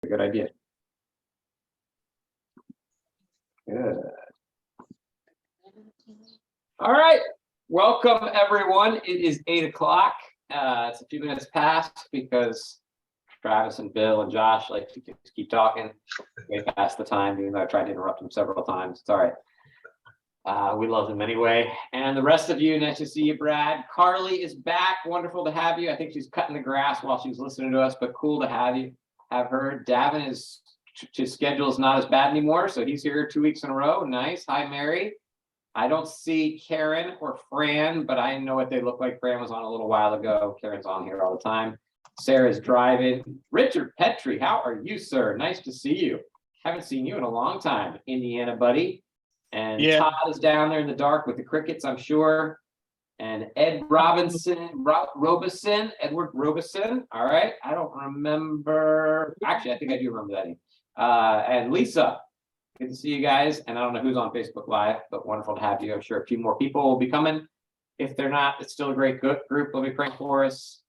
a good idea. Good. All right. Welcome, everyone. It is 8 o'clock. It's a few minutes past because Travis and Bill and Josh like to just keep talking way past the time, even though I tried to interrupt them several times. It's all right. We love them anyway. And the rest of you, nice to see you, Brad. Carly is back. Wonderful to have you. I think she's cutting the grass while she's listening to us, but cool to have you. Have her. Davin is, his schedule is not as bad anymore, so he's here 2 weeks in a row. Nice. Hi, Mary. I don't see Karen or Fran, but I know what they look like. Fran was on a little while ago. Karen's on here all the time. Sarah's driving. Richard Petrie, how are you, sir? Nice to see you. Haven't seen you in a long time, Indiana buddy. And yeah. Todd is down there in the dark with the crickets, I'm sure. And Ed Robinson, Edward Robeson. All right. I don't remember. Actually, I think I do remember that name. And Lisa. Good to see you guys. And I don't know who's on Facebook Live, but wonderful to have you. I'm sure a few more people will be coming. If they're not, it's still a great group. Let me pray for us.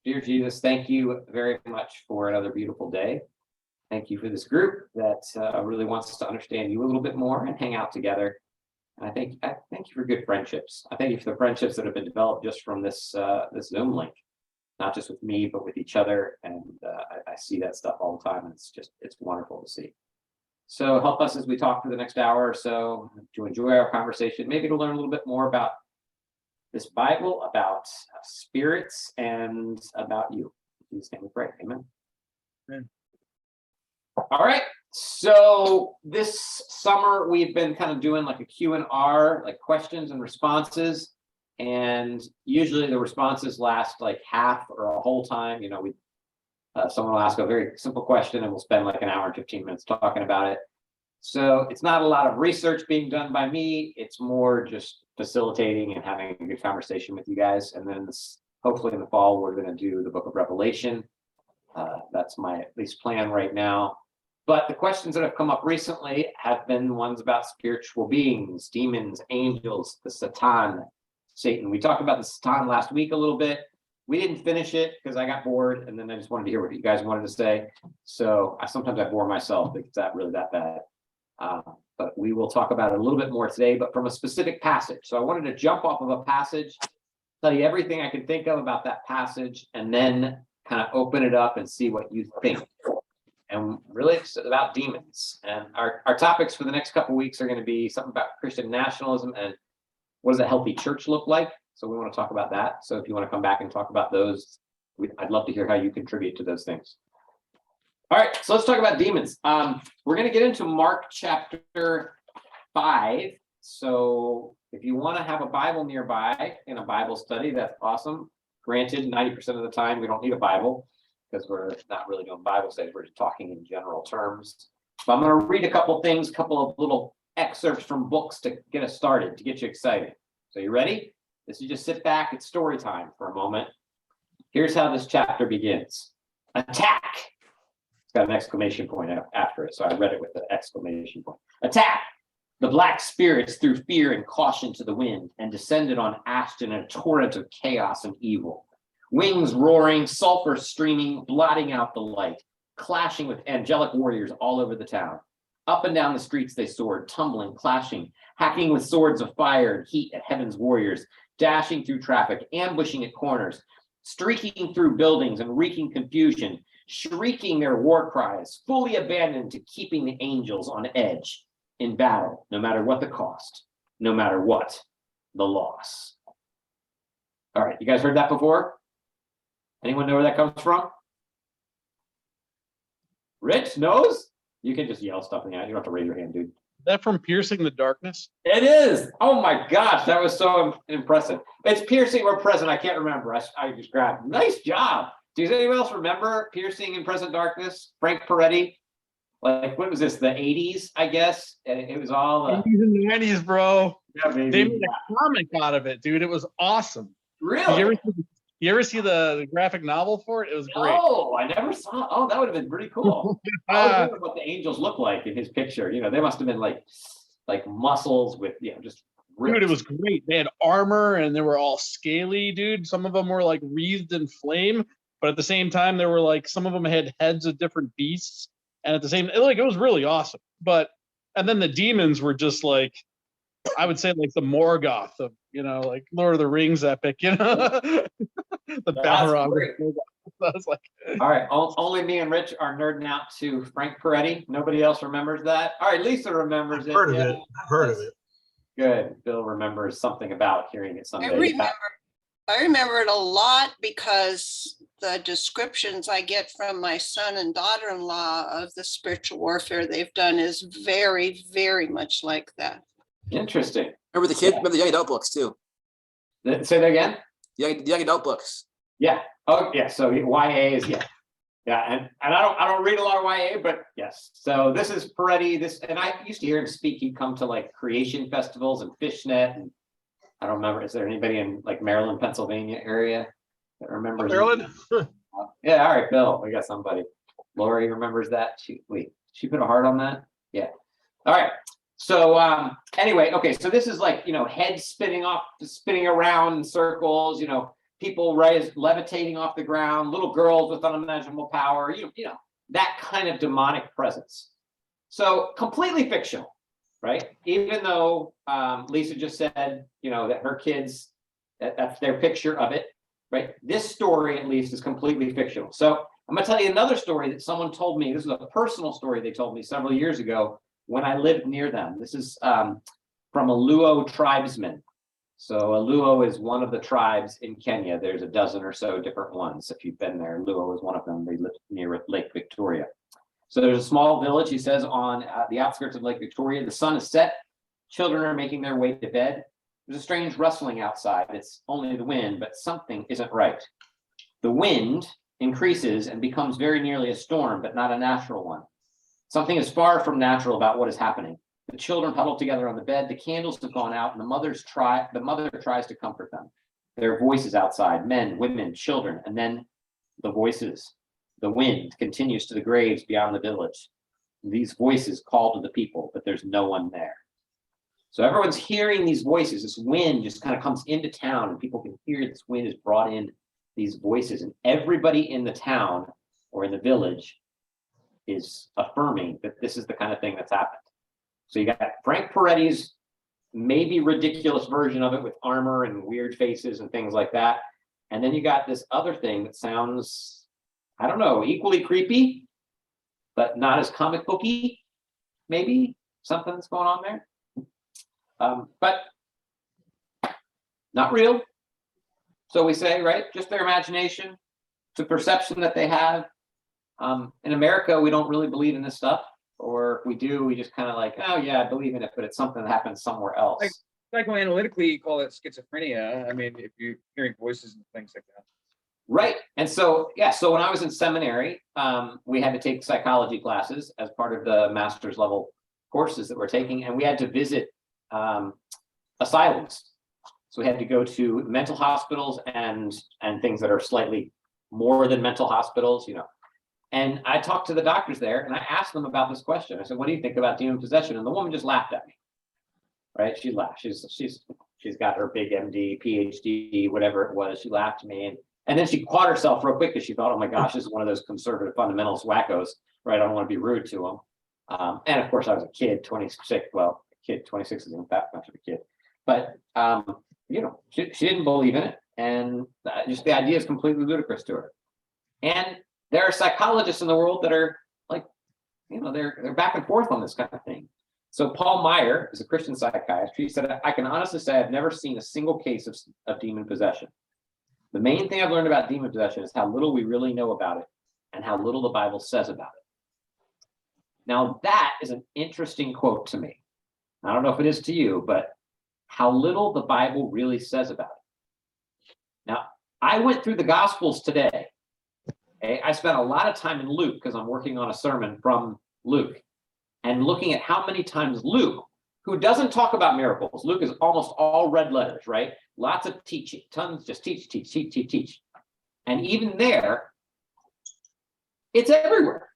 Dear Jesus, thank you very much for another beautiful day. Thank you for this group that really wants us to understand you a little bit more and hang out together. And I thank you for good friendships. I thank you for the friendships that have been developed just from this Zoom link, not just with me, but with each other. And I see that stuff all the time. And it's wonderful to see. So help us as we talk for the next hour or so to enjoy our conversation, maybe to learn a little bit more about this Bible, about spirits, and about you. In Jesus' name we pray. Amen. Amen. All right. So this summer we've been kind of doing like a Q&R, like questions and responses. And usually the responses last like half or a whole time. You know, someone will ask a very simple question and we'll spend like an hour and 15 minutes talking about it. So it's not a lot of research being done by me. It's more just facilitating and having a good conversation with you guys. And then hopefully in the fall, we're going to do the book of Revelation. That's my at least plan right now. But the questions that have come up recently have been ones about spiritual beings, demons, angels, the Satan. We talked about the Satan last week a little bit. We didn't finish it because I got bored, and then I just wanted to hear what you guys wanted to say. So sometimes I bore myself because it's not really that bad. But we will talk about it a little bit more today, but from a specific passage. So I wanted to jump off of a passage, tell you everything I can think of about that passage, and then kind of open it up and see what you think. And really it's about demons. And our topics for the next couple of weeks are going to be something about Christian nationalism and what does a healthy church look like? So we want to talk about that. So if you want to come back and talk about those, I'd love to hear how you contribute to those things. All right, so let's talk about demons. We're going to get into Mark chapter 5. So if you want to have a Bible nearby in a Bible study, that's awesome. Granted, 90% of the time, we don't need a Bible because we're not really doing Bible studies. We're just talking in general terms. So I'm going to read a couple things, couple of little excerpts from books to get us started, to get you excited. So you ready? This is just sit back. It's story time for a moment. Here's how this chapter begins. Attack. It's got an exclamation point after it, so I read it with the exclamation point. Attack. The black spirits threw fear and caution to the wind and descended on Ashton in a torrent of chaos and evil. Wings roaring, sulfur streaming, blotting out the light, clashing with angelic warriors all over the town. Up and down the streets they soared, tumbling, clashing, hacking with swords of fire and heat at heaven's warriors, dashing through traffic, ambushing at corners, streaking through buildings and wreaking confusion, shrieking their war cries, fully abandoned to keeping the angels on edge in battle, no matter what the cost, no matter what the loss. All right, you guys heard that before? Anyone know where that comes from? Rich knows? You can just yell stuff in the out. You don't have to raise your hand, dude. Is that from Piercing the Darkness? It is. Oh my gosh, that was so impressive. It's Piercing or Present. I can't remember. I just grabbed. Nice job. Does anyone else remember Piercing in Present Darkness? Frank Peretti. Like, what was this? The 80s, I guess. And it was all 80s and 90s, bro. Yeah, maybe. They made a comic out of it, dude. It was awesome. Really? You ever see the graphic novel for it? It was great. Oh, I never saw. Oh, that would have been pretty cool. I was wondering what the angels look like in his picture. You know, they must have been like muscles with, just ripped. Dude, it was great. They had armor and they were all scaly, dude. Some of them were like wreathed in flame, but at the same time, there were like some of them had heads of different beasts, and at the same, like it was really awesome. And then the demons were just like, I would say like the Morgoth of, like Lord of the Rings epic, the Balrog. I was like, all right, only me and Rich are nerding out to Frank Peretti. Nobody else remembers that. All right, Lisa remembers it. Heard of it. I've heard of it. Good. Bill remembers something about hearing it someday. I remember it a lot because the descriptions I get from my son and daughter-in-law of the spiritual warfare they've done is very, very much like that. Interesting. Remember the kids? Remember the young adult books too? Say that again? Young adult books. Yeah. Oh, yeah. So YA is yeah. And I don't read a lot of YA, but yes. So this is Peretti. And I used to hear him speak. He'd come to like creation festivals and Fishnet, and I don't remember. Is there anybody in like Maryland, Pennsylvania area that remembers Maryland? Yeah. All right, Bill. We got somebody. Lori remembers that. She put a heart on that. Yeah. All right. So anyway, okay. So this is like, heads spinning around in circles, people levitating off the ground, little girls with unimaginable power, that kind of demonic presence. So completely fictional, right? Even though Lisa just said, that her kids, that's their picture of it, right? This story, at least, is completely fictional. So I'm going to tell you another story that someone told me. This is a personal story they told me several years ago when I lived near them. This is from a Luo tribesman. So a Luo is one of the tribes in Kenya. There's a dozen or so different ones. If you've been there, Luo is one of them. They live near Lake Victoria. So there's a small village, he says, on the outskirts of Lake Victoria. The sun is set. Children are making their way to bed. There's a strange rustling outside. It's only the wind, but something isn't right. The wind increases and becomes very nearly a storm, but not a natural one. Something is far from natural about what is happening. The children huddle together on the bed. The candles have gone out, and the mother tries to comfort them. There are voices outside, men, women, children, and then the voices. The wind continues to the graves beyond the village. These voices call to the people, but there's no one there. So everyone's hearing these voices. This wind just kind of comes into town, and people can hear this wind has brought in these voices, and everybody in the town or in the village is affirming that this is the kind of thing that's happened. So you got Frank Peretti's maybe ridiculous version of it with armor and weird faces and things like that. And then you got this other thing that sounds, I don't know, equally creepy, but not as comic booky, maybe something that's going on there. But not real. So we say, right, just their imagination. It's a perception that they have. In America, we don't really believe in this stuff. Or if we do, we just kind of like, oh yeah, I believe in it, but it's something that happens somewhere else. Psychoanalytically, you call it schizophrenia. I mean, if you're hearing voices and things like that. Right. And so, yeah, so when I was in seminary, we had to take psychology classes as part of the master's level courses that we're taking, and we had to visit asylums. So we had to go to mental hospitals and things that are slightly more than mental hospitals, And I talked to the doctors there, and I asked them about this question. I said, "What do you think about demon possession?" And the woman just laughed at me. Right? She laughed. She's got her big MD, PhD, whatever it was. She laughed at me, and then she caught herself real quick because she thought, "Oh my gosh, this is one of those conservative fundamentalist wackos." Right? I don't want to be rude to them. And of course, I was a kid, 26. Well, a kid 26 isn't that much of a kid, but she didn't believe in it, and just the idea is completely ludicrous to her. And there are psychologists in the world that are like, they're back and forth on this kind of thing. So Paul Meyer is a Christian psychiatrist. He said, "I can honestly say I've never seen a single case of demon possession. The main thing I've learned about demon possession is how little we really know about it and how little the Bible says about it." Now that is an interesting quote to me. I don't know if it is to you, but how little the Bible really says about it. Now, I went through the Gospels today. I spent a lot of time in Luke because I'm working on a sermon from Luke and looking at how many times Luke, who doesn't talk about miracles, Luke is almost all red letters, right? Lots of teaching, tons, just teach. And even there, it's everywhere.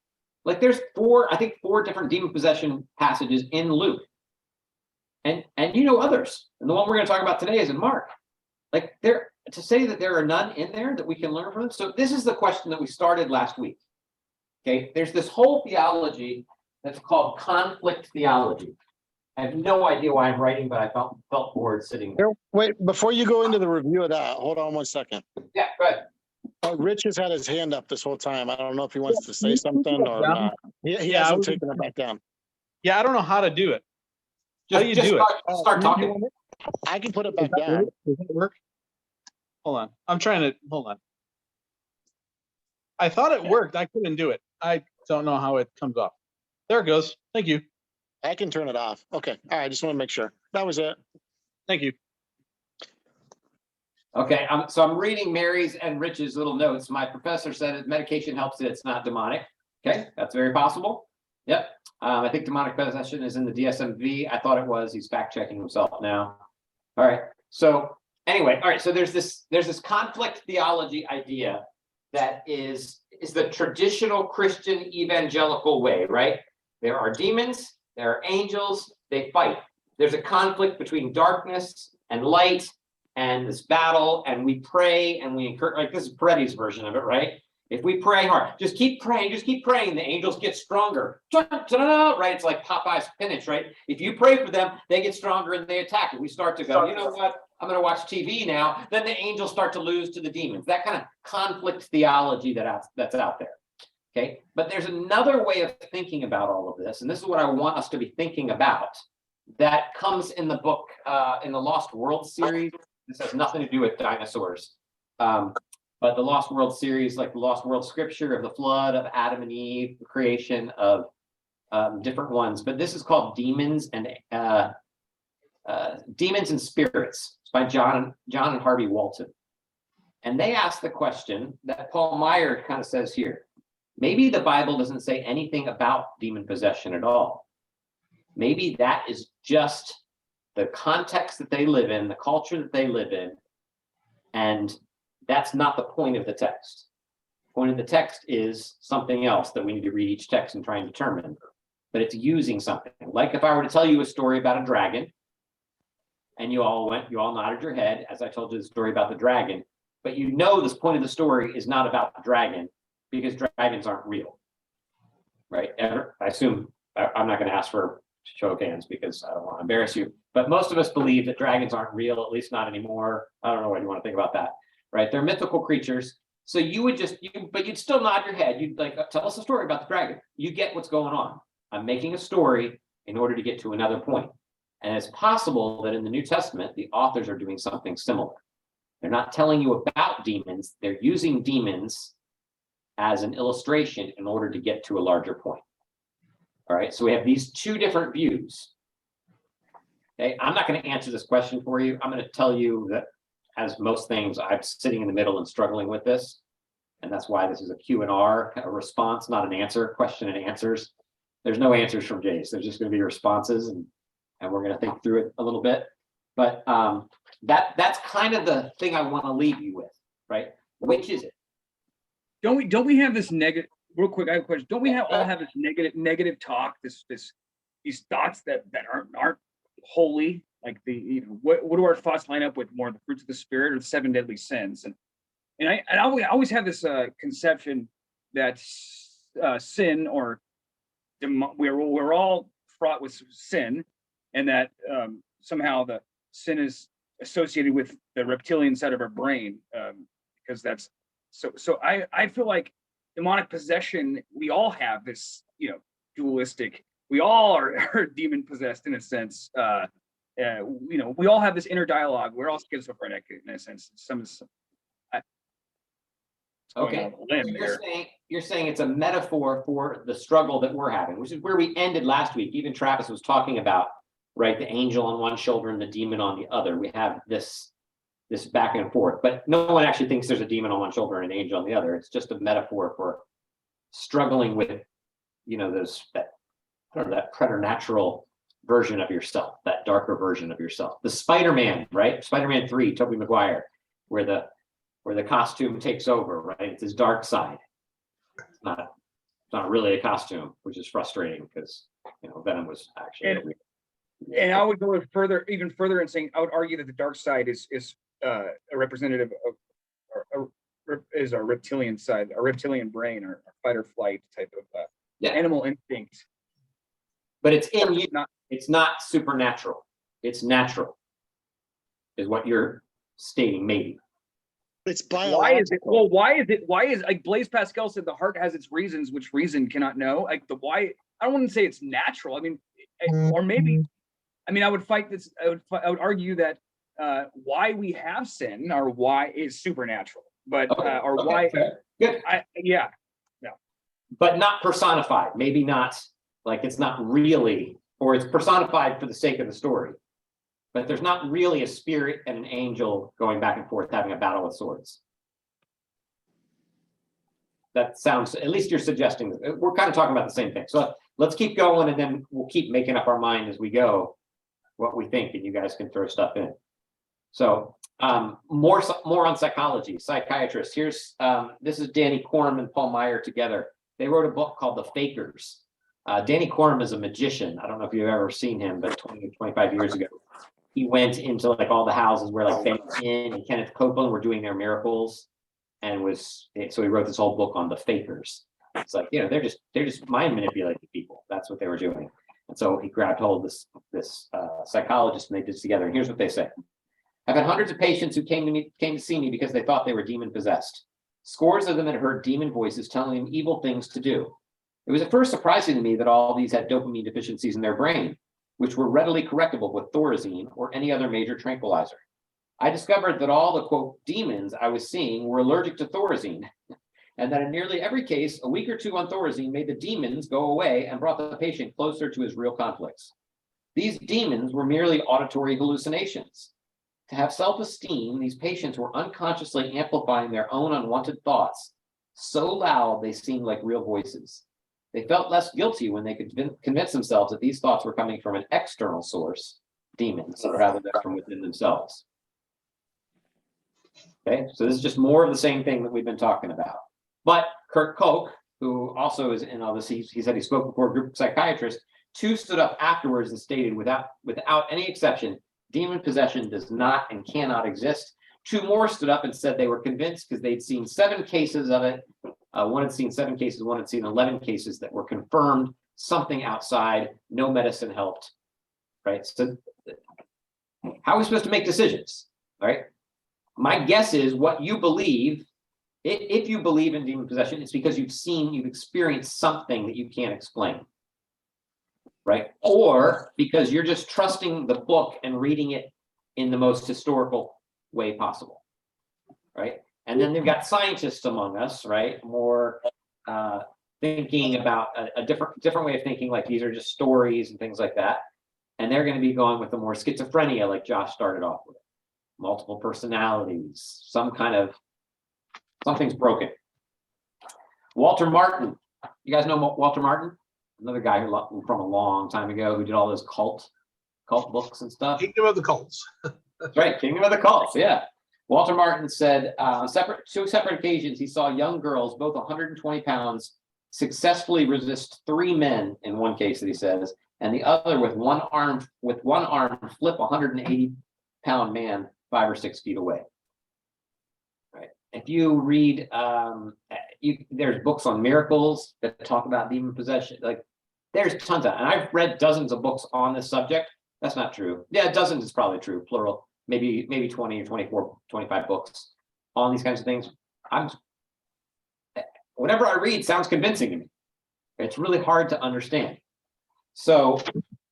Like there's four different demon possession passages in Luke. And others. And the one we're going to talk about today is in Mark. Like to say that there are none in there that we can learn from. So this is the question that we started last week. Okay, there's this whole theology that's called conflict theology. I have no idea why I'm writing, but I felt bored sitting there. Here, wait, before you go into the review of that, hold on one second. Yeah, go ahead. Rich has had his hand up this whole time. I don't know if he wants to say something or not. He Yeah, I hasn't was- taken it back down. Yeah, I don't know how to do it. How do you Just do it? start You talking. want it? I can put it back Does that down. work? Does that work? Hold on. I'm trying to, hold on. I thought it worked. I couldn't do it. I don't know how it comes off. There it goes. Thank you. I can turn it off. Okay. All right. I just want to make sure. That was it. Thank you. Okay, so I'm reading Mary's and Rich's little notes. My professor said if medication helps it, it's not demonic. Okay, that's very possible. Yep. I think demonic possession is in the DSM-V. I thought it was. He's fact checking himself now. All right. So anyway, all right. So there's this conflict theology idea that is the traditional Christian evangelical way, right? There are demons, there are angels, they fight. There's a conflict between darkness and light and this battle, and we pray and we encourage, like this is Peretti's version of it, right? If we pray hard, just keep praying, the angels get stronger. Right? It's like Popeye's spinach, right? If you pray for them, they get stronger and they attack. If we start to go, you know what? I'm going to watch TV now. Then the angels start to lose to the demons. That kind of conflict theology that's out there. Okay. But there's another way of thinking about all of this. And this is what I want us to be thinking about. That comes in the book, in the Lost World series. This has nothing to do with dinosaurs. But the Lost World series, like the Lost World scripture of the flood, of Adam and Eve, the creation of different ones. But this is called Demons and Spirits. It's by John and Harvey Walton. And they ask the question that Paul Meyer kind of says here. Maybe the Bible doesn't say anything about demon possession at all. Maybe that is just the context that they live in, the culture that they live in, and that's not the point of the text. The point of the text is something else that we need to read each text and try and determine. But it's using something. Like if I were to tell you a story about a dragon, and you all nodded your head as I told you the story about the dragon, but you know this point of the story is not about the dragon because dragons aren't real, right? I assume I'm not going to ask for show of hands because I don't want to embarrass you, but most of us believe that dragons aren't real, at least not anymore. I don't know what you want to think about that, right? They're mythical creatures. So you would but you'd still nod your head. You'd like, tell us a story about the dragon. You get what's going on. I'm making a story in order to get to another point. And it's possible that in the New Testament, the authors are doing something similar. They're not telling you about demons. They're using demons as an illustration in order to get to a larger point. All right, so we have these two different views. Okay, I'm not going to answer this question for you. I'm going to tell you that, as most things, I'm sitting in the middle and struggling with this. And that's why this is a Q&R, a response, not an answer, question and answers. There's no answers from Jace. There's just going to be responses, and we're going to think through it a little bit. But that's kind of the thing I want to leave you with, right? Which is it? Don't we have this negative? Real quick, I have a question. Don't we all have this negative talk? These thoughts that aren't holy. Like what do our thoughts line up with more? The fruits of the spirit or the 7 deadly sins? And I always have this conception that sin or we're all fraught with sin, and that somehow the sin is associated with the reptilian side of our brain, because that's so I feel like demonic possession, we all have this, dualistic, we all are demon possessed in a sense. We all have this inner dialogue. We're all schizophrenic in a sense. Okay, you're saying it's a metaphor for the struggle that we're having, which is where we ended last week. Even Travis was talking about, right, the angel on one shoulder and the demon on the other. We have this back and forth, but no one actually thinks there's a demon on one shoulder and an angel on the other. It's just a metaphor for struggling with, that preternatural version of yourself, that darker version of yourself. The Spider-Man, right? Spider-Man 3, Tobey Maguire, where the costume takes over, right? It's his dark side. It's not really a costume, which is frustrating because Venom was actually. And I would go even further in saying, I would argue that the dark side is a representative of is our reptilian side, our reptilian brain, our fight or flight type of Yeah. animal instinct. But it's in you. Not It's not supernatural. It's natural, is what you're stating, maybe. It's why is it? biological. Well, why is like Blaise Pascal said the heart has its reasons, which reason cannot know. Like the why. I don't want to say it's natural. I mean, or maybe. I mean, I would fight this. I would argue that why we have sin or why is supernatural, but or why. Fair. Good. Yeah. But not personified. Maybe not, like it's not really, or it's personified for the sake of the story. But there's not really a spirit and an angel going back and forth having a battle with swords. That sounds, at least you're suggesting, we're kind of talking about the same thing. So let's keep going, and then we'll keep making up our mind as we go what we think, and you guys can throw stuff in. So more on psychology, psychiatrists. Here's this is Danny Corm and Paul Meyer together. They wrote a book called The Fakers. Danny Corm is a magician. I don't know if you've ever seen him, but 20 or 25 years ago, he went into like all the houses where like Ben Inn and Kenneth Copeland were doing their miracles, and so he wrote this whole book on the fakers. It's like, you know, they're just mind manipulating people. That's what they were doing. And so he grabbed hold of this psychologist, and they did this together. And here's what they say: I've had hundreds of patients who came to see me because they thought they were demon possessed. Scores of them had heard demon voices telling them evil things to do. It was at first surprising to me that all these had dopamine deficiencies in their brain, which were readily correctable with Thorazine or any other major tranquilizer. I discovered that all the, quote, demons I was seeing were allergic to Thorazine, and that in nearly every case, a week or two on Thorazine made the demons go away and brought the patient closer to his real conflicts. These demons were merely auditory hallucinations. To have self-esteem, these patients were unconsciously amplifying their own unwanted thoughts so loud they seemed like real voices. They felt less guilty when they could convince themselves that these thoughts were coming from an external source, demons, rather than from within themselves. Okay, so this is just more of the same thing that we've been talking about. But Kurt Koch, who also is in all this, he said he spoke before a group of psychiatrists. Two stood up afterwards and stated without any exception, demon possession does not and cannot exist. Two more stood up and said they were convinced because they'd seen 7 cases of it. One had seen 7 cases, one had seen 11 cases that were confirmed, something outside, no medicine helped, right? So how are we supposed to make decisions, right? My guess is what you believe, if you believe in demon possession, it's because you've experienced something that you can't explain, right? Or because you're just trusting the book and reading it in the most historical way possible, right? And then they've got scientists among us, right? More thinking about a different way of thinking, like these are just stories and things like that. And they're going to be going with the more schizophrenia, like Josh started off with. Multiple personalities, something's broken. Walter Martin, you guys know Walter Martin? Another guy from a long time ago who did all those cult books and stuff. Kingdom of the Cults. That's right, Kingdom of the Cults, yeah. Walter Martin said on two separate occasions he saw young girls, both 120 pounds, successfully resist 3 men in one case that he says, and the other with one arm flip a 180-pound man 5 or 6 feet away. Right. If you read, there's books on miracles that talk about demon possession. Like there's tons of, and I've read dozens of books on this subject. That's not true. Yeah, dozens is probably true, plural. Maybe 20 or 24, 25 books on these kinds of things. Whatever I read sounds convincing to me. It's really hard to understand. So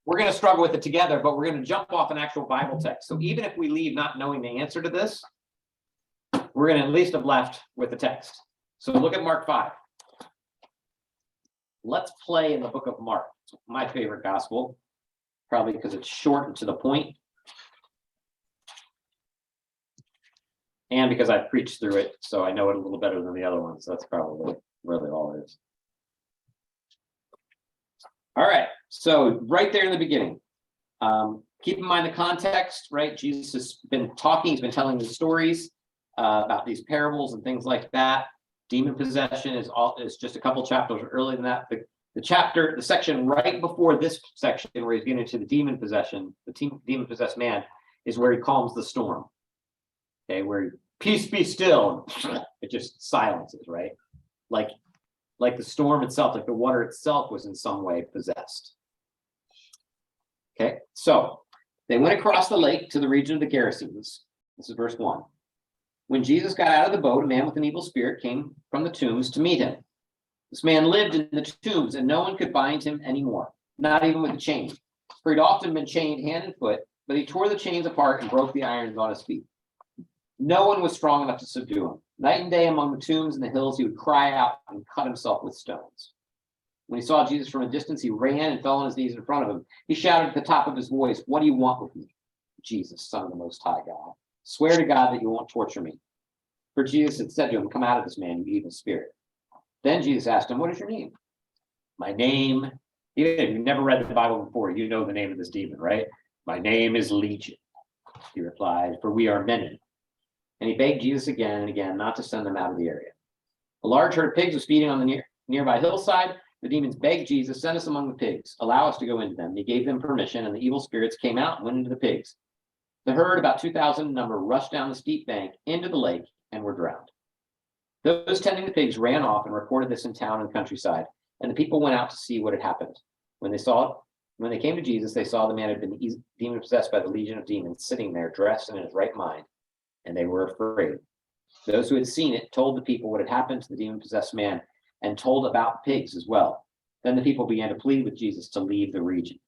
we're going to struggle with it together, but we're going to jump off an actual Bible text. So even if we leave not knowing the answer to this, we're going to at least have left with the text. So look at Mark 5. Let's play in the book of Mark. It's my favorite gospel, probably because it's short and to the point. And because I preached through it, so I know it a little better than the other ones. That's probably really all it is. All right, so right there in the beginning, keep in mind the context, right? Jesus has been talking, he's been telling the stories about these parables and things like that. Demon possession is just a couple chapters earlier than that. The section right before this section where he's getting into the demon possession, demon possessed man, is where he calms the storm. Okay, where peace be still, it just silences, right? Like the storm itself, like the water itself was in some way possessed. Okay, so they went across the lake to the region of the Gerasenes. This is verse 1. When Jesus got out of the boat, a man with an evil spirit came from the tombs to meet him. This man lived in the tombs, and no one could bind him anymore, not even with a chain. For he'd often been chained hand and foot, but he tore the chains apart and broke the irons on his feet. No one was strong enough to subdue him. Night and day among the tombs and the hills, he would cry out and cut himself with stones. When he saw Jesus from a distance, he ran and fell on his knees in front of him. He shouted at the top of his voice, "What do you want with me? Jesus, Son of the Most High God, swear to God that you won't torture me." For Jesus had said to him, "Come out of this man, you evil spirit." Then Jesus asked him, "What is your name?" "My name," even if you've never read the Bible before, you know the name of this demon, right? "My name is Legion," he replied, "for we are many." And he begged Jesus again and again not to send them out of the area. A large herd of pigs was feeding on the nearby hillside. The demons begged Jesus, "Send us among the pigs. Allow us to go into them." He gave them permission, and the evil spirits came out and went into the pigs. The herd, about 2,000 in number, rushed down the steep bank into the lake and were drowned. Those tending the pigs ran off and reported this in town and countryside, and the people went out to see what had happened. When they came to Jesus, they saw the man had been demon possessed by the legion of demons sitting there, dressed and in his right mind, and they were afraid. Those who had seen it told the people what had happened to the demon-possessed man and told about pigs as well. Then the people began to plead with Jesus to leave the region.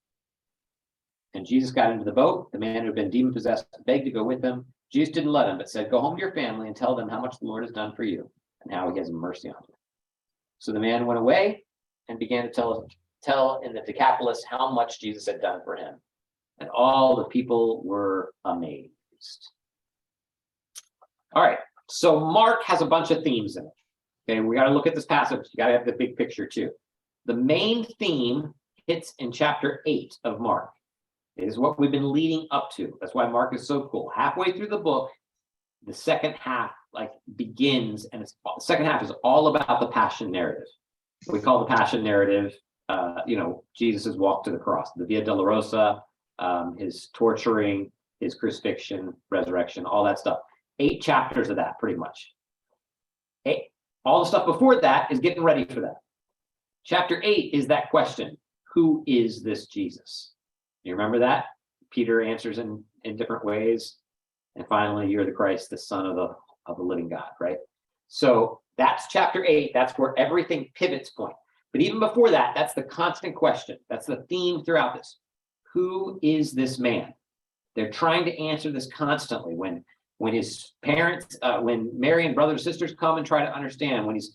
And Jesus got into the boat. The man who had been demon-possessed begged to go with them. Jesus didn't let him, but said, "Go home to your family and tell them how much the Lord has done for you and how he has mercy on you." So the man went away and began to tell in the Decapolis how much Jesus had done for him. And all the people were amazed. All right, so Mark has a bunch of themes in it. Okay, we got to look at this passage. You got to have the big picture too. The main theme hits in chapter 8 of Mark. It is what we've been leading up to. That's why Mark is so cool. Halfway through the book, the second half begins, and the second half is all about the passion narrative. We call the passion narrative, Jesus' walk to the cross, the Via Dolorosa, his torturing, his crucifixion, resurrection, all that stuff. 8 chapters of that, pretty much. All the stuff before that is getting ready for that. Chapter 8 is that question: who is this Jesus? You remember that? Peter answers in different ways. And finally, you're the Christ, the Son of the living God, right? So that's chapter 8. That's where everything pivots point. But even before that, that's the constant question. That's the theme throughout this. Who is this man? They're trying to answer this constantly. When his parents, when Mary and brothers and sisters come and try to understand, when is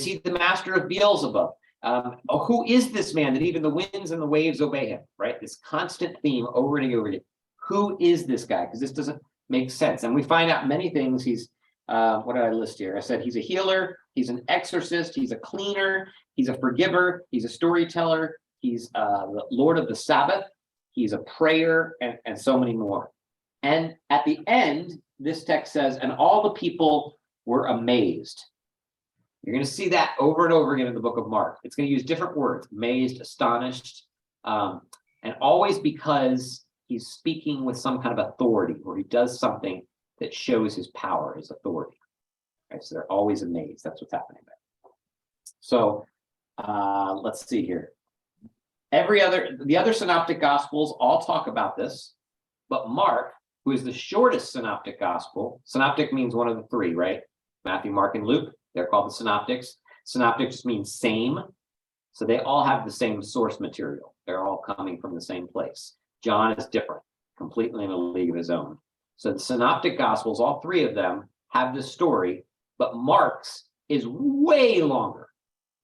he the master of Beelzebub? Who is this man that even the winds and the waves obey him, right? This constant theme over and over again. Who is this guy? Because this doesn't make sense. And we find out many things. He's, what did I list here? I said he's a healer, he's an exorcist, he's a cleaner, he's a forgiver, he's a storyteller, he's the Lord of the Sabbath, he's a prayer, and so many more. And at the end, this text says, and all the people were amazed. You're going to see that over and over again in the book of Mark. It's going to use different words: amazed, astonished, and always because he's speaking with some kind of authority, or he does something that shows his power, his authority. Right? So they're always amazed. That's what's happening there. So let's see here. The other synoptic gospels all talk about this, but Mark, who is the shortest synoptic gospel — synoptic means one of the 3, right? Matthew, Mark, and Luke. They're called the synoptics. Synoptics means same. So they all have the same source material. They're all coming from the same place. John is different, completely in a league of his own. So the synoptic gospels, all 3 of them, have this story, but Mark's is way longer,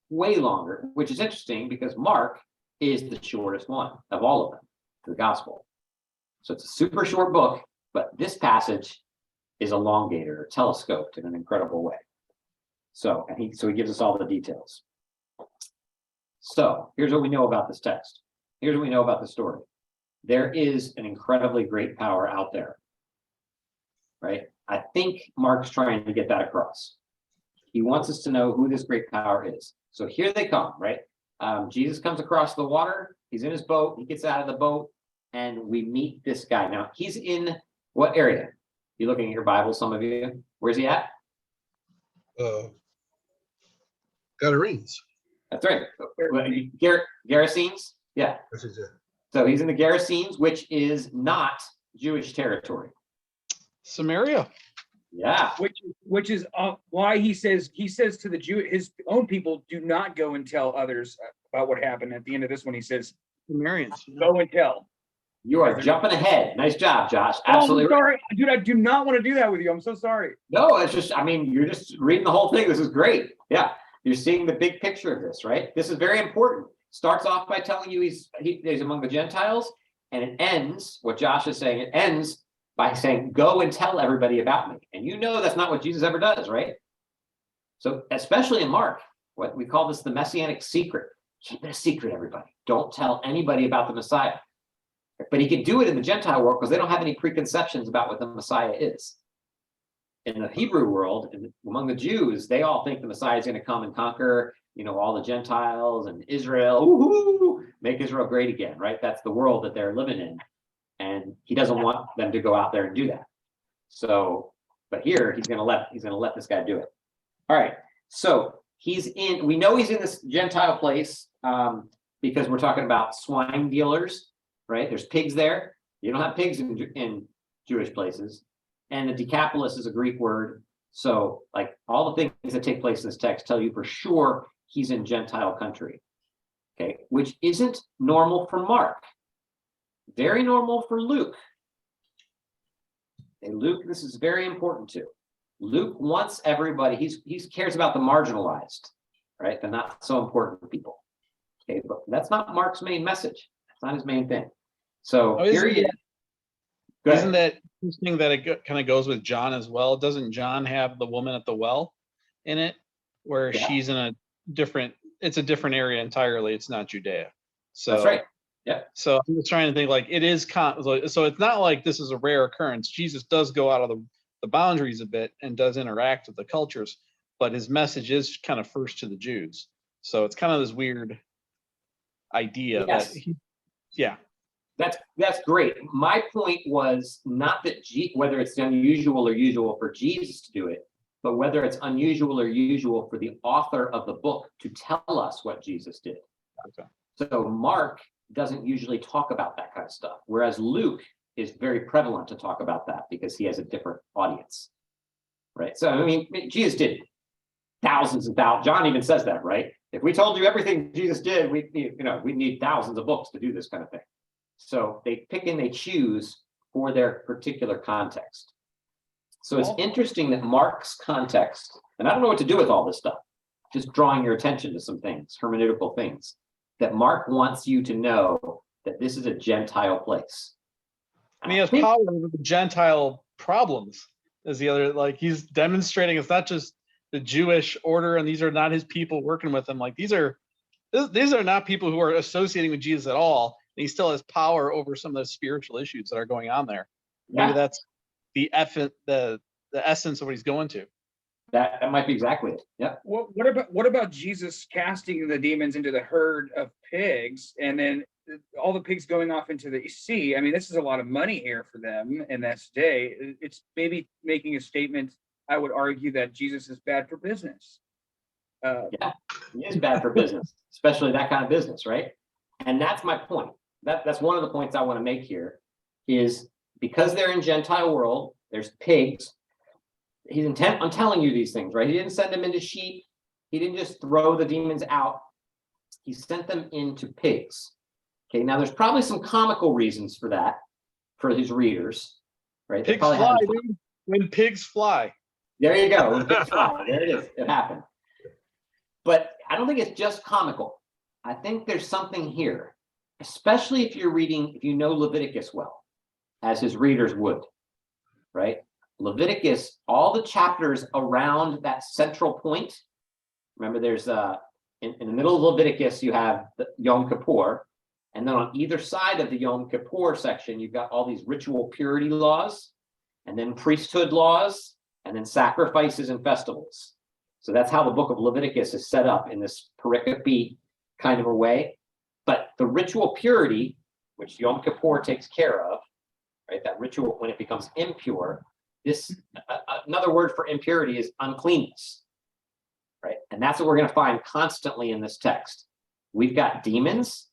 which is interesting because Mark is the shortest one of all of them, the gospel. So it's a super short book, but this passage is elongated or telescoped in an incredible way. So he gives us all the details. So here's what we know about this text. Here's what we know about the story. There is an incredibly great power out there, right? I think Mark's trying to get that across. He wants us to know who this great power is. So here they come, right? Jesus comes across the water. He's in his boat. He gets out of the boat, and we meet this guy. Now, he's in what area? You looking at your Bible, some of you? Where's he at? Gadarenes. That's right. Gerasenes? Yeah. That's it. So he's in the Gerasenes, which is not Jewish territory. Samaria. Yeah. Which is why he says to the his own people, do not go and tell others about what happened. At the end of this one, he says, Sumerians. go and tell. You are jumping ahead. Nice job, Josh. Oh, I'm Absolutely. sorry, dude. I do not want to do that with you. I'm so sorry. No, it's just, I mean, you're just reading the whole thing. This is great. Yeah. You're seeing the big picture of this, right? This is very important. Starts off by telling you he's among the Gentiles, and it ends, what Josh is saying, it ends by saying, go and tell everybody about me. And you know that's not what Jesus ever does, right? So especially in Mark, what we call this the messianic secret. Keep it a secret, everybody. Don't tell anybody about the Messiah. But he can do it in the Gentile world because they don't have any preconceptions about what the Messiah is. In the Hebrew world, and among the Jews, they all think the Messiah is going to come and conquer, all the Gentiles and Israel, woo-hoo, make Israel great again, right? That's the world that they're living in. And he doesn't want them to go out there and do that. So, but here he's going to let this guy do it. All right. So we know he's in this Gentile place because we're talking about swine dealers, right? There's pigs there. You don't have pigs in Jewish places. And the Decapolis is a Greek word. So like all the things that take place in this text tell you for sure he's in Gentile country. Okay. Which isn't normal for Mark. Very normal for Luke. And Luke, this is very important too. Luke wants everybody, he cares about the marginalized, right? The not so important people. Okay, but that's not Mark's main message. That's not his main thing. So here he is. Isn't that interesting that it kind of goes with John as well? Doesn't John have the woman at the well in it, where she's in it's a different area entirely. It's not Judea. So that's right. Yeah. So I'm just trying to think like it is so it's not like this is a rare occurrence. Jesus does go out of the boundaries a bit and does interact with the cultures, but his message is kind of first to the Jews. So it's kind of this weird idea that That's great. My point was not that whether it's unusual or usual for Jesus to do it, but whether it's unusual or usual for the author of the book to tell us what Jesus did. Okay. So Mark doesn't usually talk about that kind of stuff, whereas Luke is very prevalent to talk about that because he has a different audience, right? So, I mean, Jesus did thousands and thousands. John even says that, right? If we told you everything Jesus did, we need thousands of books to do this kind of thing. So they pick and they choose for their particular context. So it's interesting that Mark's context, and I don't know what to do with all this stuff, just drawing your attention to some things, hermeneutical things, that Mark wants you to know that this is a Gentile place. And he has power over the Gentile problems as the other, like he's demonstrating it's not just the Jewish order and these are not his people working with him. Like these are not people who are associating with Jesus at all. And he still has power over some of the spiritual issues that are going on there. Maybe that's the essence of what he's going to. That might be exactly it. Yeah. What about Jesus casting the demons into the herd of pigs and then all the pigs going off into the sea? I mean, this is a lot of money here for them in this day. It's maybe making a statement. I would argue that Jesus is bad for business. Yeah, he is bad for business, especially that kind of business, right? And that's my point. That's one of the points I want to make here is because they're in Gentile world, there's pigs. He's intent on telling you these things, right? He didn't send them into sheep. He didn't just throw the demons out. He sent them into pigs. Okay, now there's probably some comical reasons for that, for his readers, right? Pigs fly, dude. When pigs fly. There you go. When pigs fly. There it is. It happened. But I don't think it's just comical. I think there's something here, especially if you know Leviticus well, as his readers would, right? Leviticus, all the chapters around that central point. Remember, there's in the middle of Leviticus, you have the Yom Kippur, and then on either side of the Yom Kippur section, you've got all these ritual purity laws, and then priesthood laws, and then sacrifices and festivals. So that's how the book of Leviticus is set up in this pericope kind of a way. But the ritual purity, which Yom Kippur takes care of, right? That ritual, when it becomes impure, this, another word for impurity is uncleanness, right? And that's what we're going to find constantly in this text. We've got demons,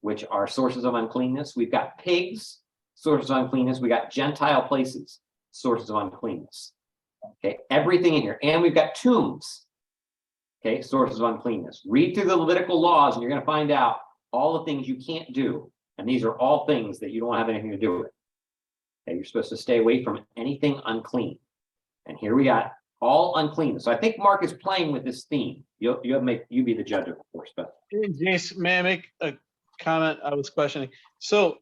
which are sources of uncleanness. We've got pigs, sources of uncleanness. We got Gentile places, sources of uncleanness. Okay, everything in here. And we've got tombs, okay, sources of uncleanness. Read through the Levitical laws and you're going to find out all the things you can't do. And these are all things that you don't have anything to do with. Okay, you're supposed to stay away from anything unclean. And here we got all unclean. So I think Mark is playing with this theme. You be the judge, of course, but Jason, may I make a comment? I was questioning. So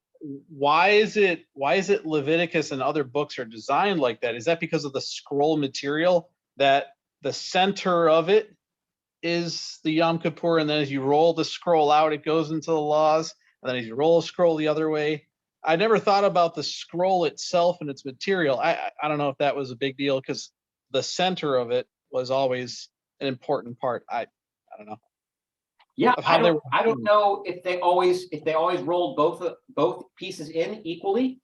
why is it Leviticus and other books are designed like that? Is that because of the scroll material, that the center of it is the Yom Kippur, and then as you roll the scroll out, it goes into the laws, and then as you roll a scroll the other way? I never thought about the scroll itself and its material. I don't know if that was a big deal, because the center of it was always an important part. I don't know. yeah, Of how I don't know if they always rolled both pieces in equally,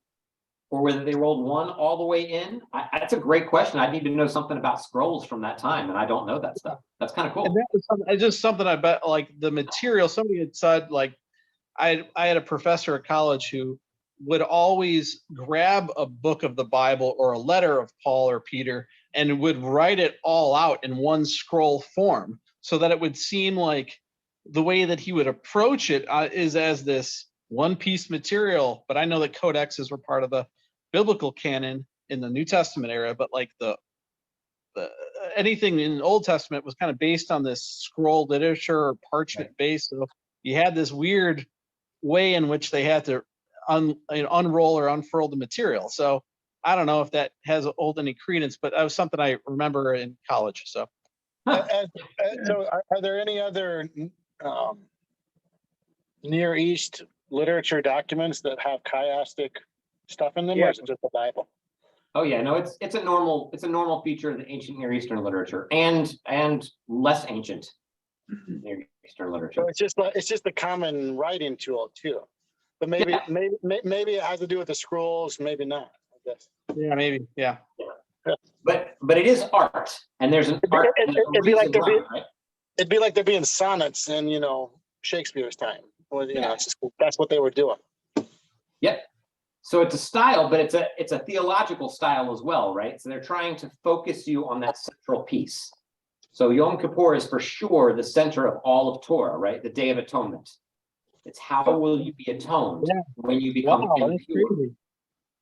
or whether they rolled one all the way in. That's a great question. I need to know something about scrolls from that time, and I don't know that stuff. That's kind of cool. And that was it's just something I bet, like the material. Somebody had said, like, I had a professor at college who would always grab a book of the Bible or a letter of Paul or Peter and would write it all out in one scroll form, so that it would seem like the way that he would approach it is as this one piece material. But I know that codexes were part of the biblical canon in the New Testament era, but like the anything in the Old Testament was kind of based on this scroll literature or parchment base. So you had this weird way in which they had to unroll or unfurl the material. So I don't know if that has hold any credence, but that was something I remember in college. So, So are there any other Near East literature documents that have chiastic stuff in them, or is it just the Bible? Oh yeah, no, it's a normal feature of the ancient Near Eastern literature and less ancient Near Eastern literature. So it's just a common writing tool too. But maybe it has to do with the scrolls, maybe not, I guess. yeah, maybe, yeah. But it is art, and there's an art. It'd be like there being sonnets in Shakespeare's time. Well, it's just, that's what they were doing. Yep. So it's a style, but it's a theological style as well, right? So they're trying to focus you on that central piece. So Yom Kippur is for sure the center of all of Torah, right? The Day of Atonement. It's how will you be atoned when you become impure,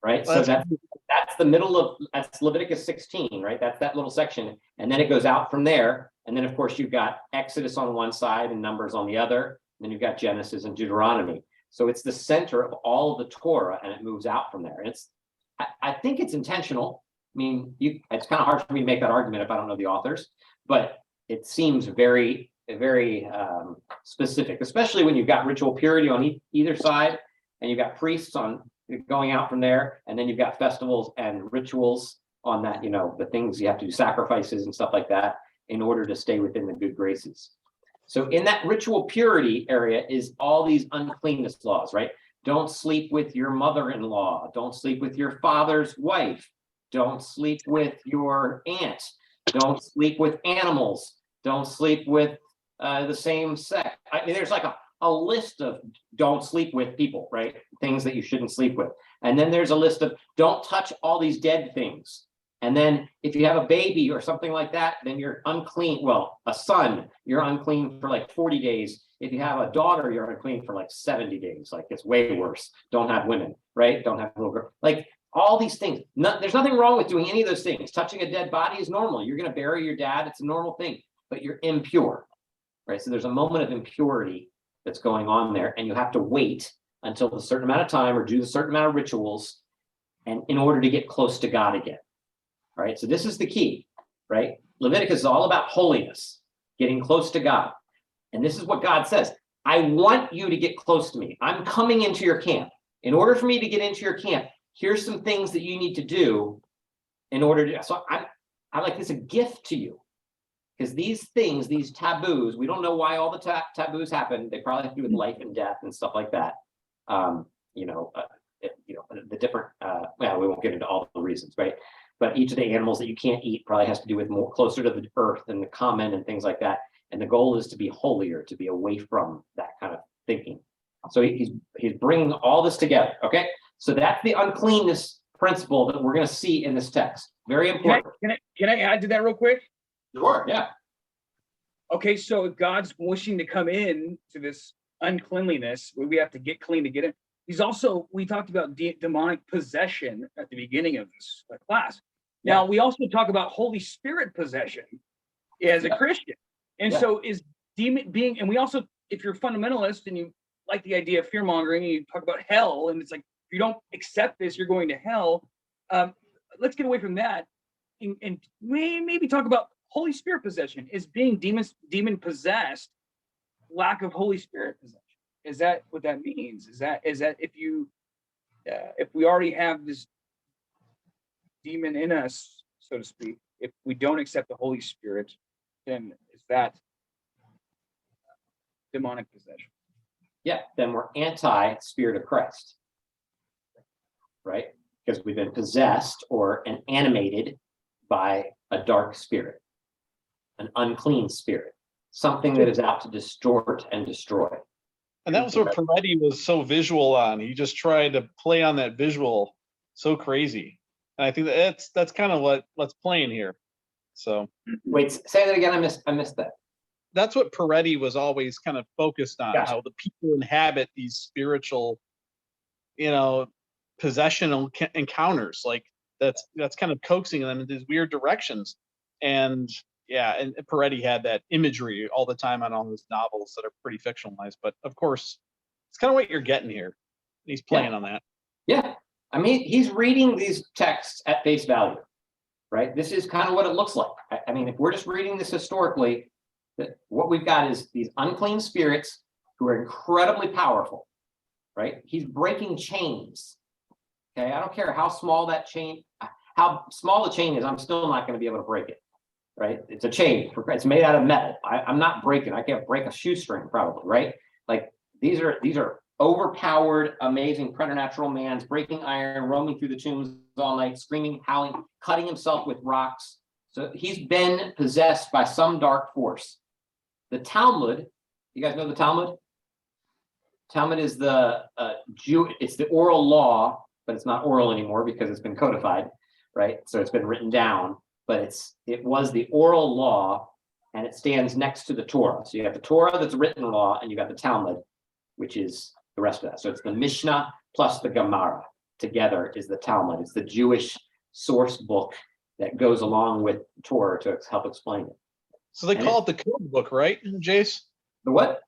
right? So that's the middle of, that's Leviticus 16, right? That's that little section. And then it goes out from there. And then of course you've got Exodus on one side and Numbers on the other. And then you've got Genesis and Deuteronomy. So it's the center of all of the Torah, and it moves out from there. And I think it's intentional. I mean, it's kind of hard for me to make that argument if I don't know the authors, but it seems very, very specific, especially when you've got ritual purity on either side, and you've got priests on going out from there, and then you've got festivals and rituals on that, the things you have to do, sacrifices and stuff like that, in order to stay within the good graces. So in that ritual purity area is all these uncleanness laws, right? Don't sleep with your mother-in-law. Don't sleep with your father's wife. Don't sleep with your aunt. Don't sleep with animals. Don't sleep with the same sex. I mean, there's like a list of don't sleep with people, right? Things that you shouldn't sleep with. And then there's a list of don't touch all these dead things. And then if you have a baby or something like that, then you're unclean. Well, a son, you're unclean for like 40 days. If you have a daughter, you're unclean for like 70 days. Like it's way worse. Don't have women, right? Don't have little girls. Like all these things. There's nothing wrong with doing any of those things. Touching a dead body is normal. You're going to bury your dad. It's a normal thing, but you're impure, right? So there's a moment of impurity that's going on there, and you have to wait until a certain amount of time or do a certain amount of rituals, and in order to get close to God again. All right, so this is the key, right? Leviticus is all about holiness, getting close to God. And this is what God says. I want you to get close to me. I'm coming into your camp. In order for me to get into your camp, here's some things that you need to do in order to, so I like this a gift to you. Because these things, these taboos, we don't know why all the taboos happen. They probably have to do with life and death and stuff like that. The different, we won't get into all the reasons, right? but each of the animals that you can't eat probably has to do with more closer to the earth and the common and things like that. And the goal is to be holier, to be away from that kind of thinking. So he's bringing all this together. Okay, so that's the uncleanness principle that we're going to see in this text. Very important. Can I add to that real quick? Sure. Yeah. Okay, so if God's wishing to come in to this uncleanliness, we have to get clean to get in. He's also, we talked about demonic possession at the beginning of this class. Now, we also talk about Holy Spirit possession as a Christian. And so is demon being, and we also, if you're a fundamentalist and you like the idea of fear mongering and you talk about hell, and it's like, if you don't accept this, you're going to hell. Let's get away from that and maybe talk about Holy Spirit possession. Is being demon possessed lack of Holy Spirit possession? Is that what that means? Is that if we already have this demon in us, so to speak, if we don't accept the Holy Spirit, then is that demonic possession? Yeah, then we're anti-Spirit of Christ, right? Because we've been possessed or animated by a dark spirit, an unclean spirit, something that is out to distort and destroy. And that was what Peretti was so visual on. He just tried to play on that visual so crazy. And I think that's kind of what's playing here. So wait, say that again. I missed that. That's what Peretti was always kind of focused on, Gotcha. how the people inhabit these spiritual, possessional encounters. Like that's kind of coaxing them in these weird directions. And and Peretti had that imagery all the time on all his novels that are pretty fictionalized. But of course, it's kind of what you're getting here. He's playing on that. Yeah. I mean, he's reading these texts at face value, right? This is kind of what it looks like. I mean, if we're just reading this historically, what we've got is these unclean spirits who are incredibly powerful, right? He's breaking chains. Okay. I don't care how small the chain is. I'm still not going to be able to break it. Right? It's a chain. It's made out of metal. I'm not breaking. I can't break a shoestring probably, right? Like these are overpowered, amazing preternatural mans breaking iron, roaming through the tombs all night, screaming, howling, cutting himself with rocks. So he's been possessed by some dark force. The Talmud, you guys know the Talmud? Talmud is the it's the oral law, but it's not oral anymore because it's been codified, right? So it's been written down. But it was the oral law, and it stands next to the Torah. So you have the Torah that's written law, and you got the Talmud, which is the rest of that. So it's the Mishnah plus the Gemara together is the Talmud. It's the Jewish source book that goes along with Torah to help explain it. So they call it the code book, right, Jace? The what?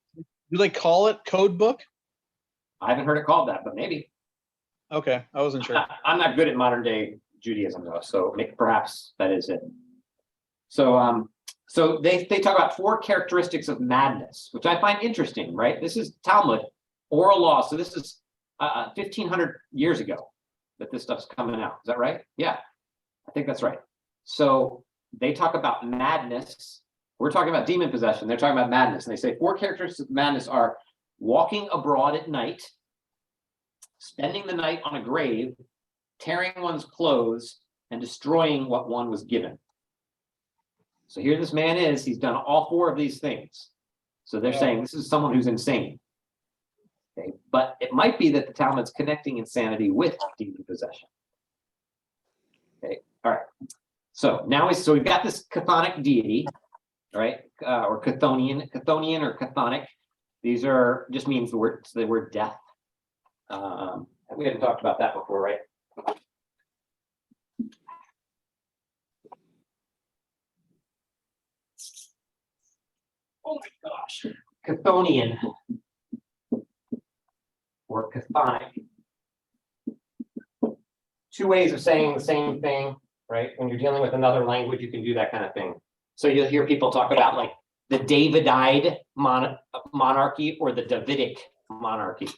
Do they call it code book? I haven't heard it called that, but maybe. Okay, I wasn't sure. I'm not good at modern day Judaism though, so perhaps that is it. So so they talk about 4 characteristics of madness, which I find interesting, right? This is Talmud, oral law. So this is 1,500 years ago that this stuff's coming out. Is that right? Yeah, I think that's right. So they talk about madness. We're talking about demon possession. They're talking about madness. And they say 4 characteristics of madness are walking abroad at night, spending the night on a grave, tearing one's clothes, and destroying what one was given. So here this man is, he's done all 4 of these things. So they're saying this is someone who's insane. Okay, but it might be that the Talmud's connecting insanity with demon possession. Okay, all right. So now we've got this chthonic deity, right? Or chthonian or chthonic. These are just means the word death. We haven't talked about that before, right? Oh my gosh, Chthonian or chthonic. 2 ways of saying the same thing, right? When you're dealing with another language, you can do that kind of thing. So you'll hear people talk about like the Davidide monarchy or the Davidic monarchy.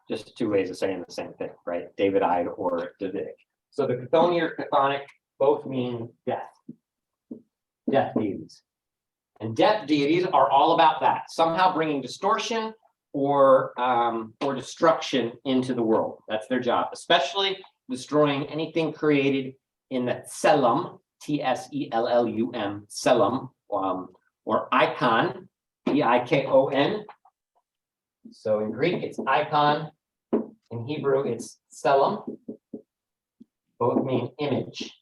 Just 2 ways of saying the same thing, right? Davidide or Davidic. So the Chthonian or chthonic both mean death deities. And death deities are all about that, somehow bringing distortion or destruction into the world. That's their job, especially destroying anything created in the Tselum, Tsellum, Tselum, or icon, Eikon. So in Greek, it's icon. In Hebrew, it's Tselum. Both mean image.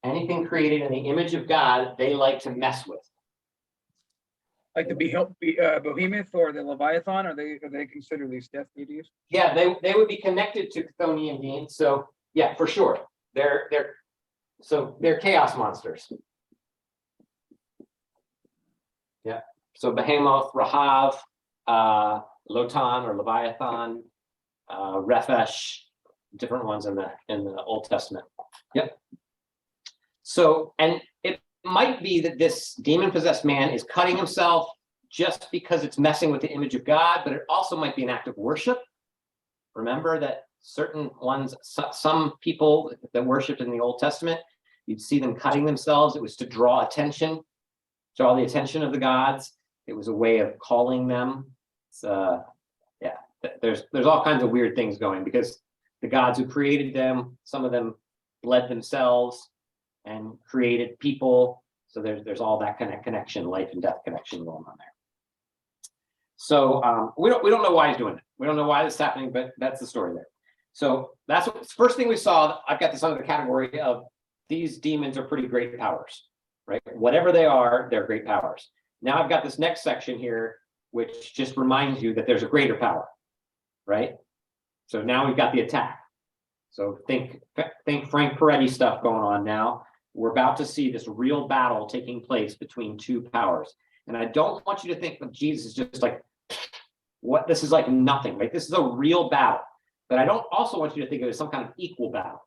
Anything created in the image of God, they like to mess with. Like the behemoth or the Leviathan, are they considered these death deities? Yeah, they would be connected to Chthonian beings. So yeah, for sure. They're chaos monsters. Yeah. So Behemoth, Rahav, Lotan or Leviathan, Rephesh, different ones in the Old Testament. Yep. So, and it might be that this demon-possessed man is cutting himself just because it's messing with the image of God, but it also might be an act of worship. Remember that certain ones, some people that worshipped in the Old Testament, you'd see them cutting themselves. It was to draw attention, draw the attention of the gods. It was a way of calling them. Yeah, there's all kinds of weird things going because the gods who created them, some of them bled themselves and created people. So there's all that kind of connection, life and death connection going on there. So we don't know why he's doing it. We don't know why this is happening, but that's the story there. So that's what first thing we saw. I've got this under the category of these demons are pretty great powers, right? Whatever they are, they're great powers. Now I've got this next section here, which just reminds you that there's a greater power, right? So now we've got the attack. So think Frank Peretti stuff going on now. We're about to see this real battle taking place between two powers. And I don't want you to think of Jesus as just like, what, this is like nothing, right? This is a real battle. But I don't also want you to think of it as some kind of equal battle.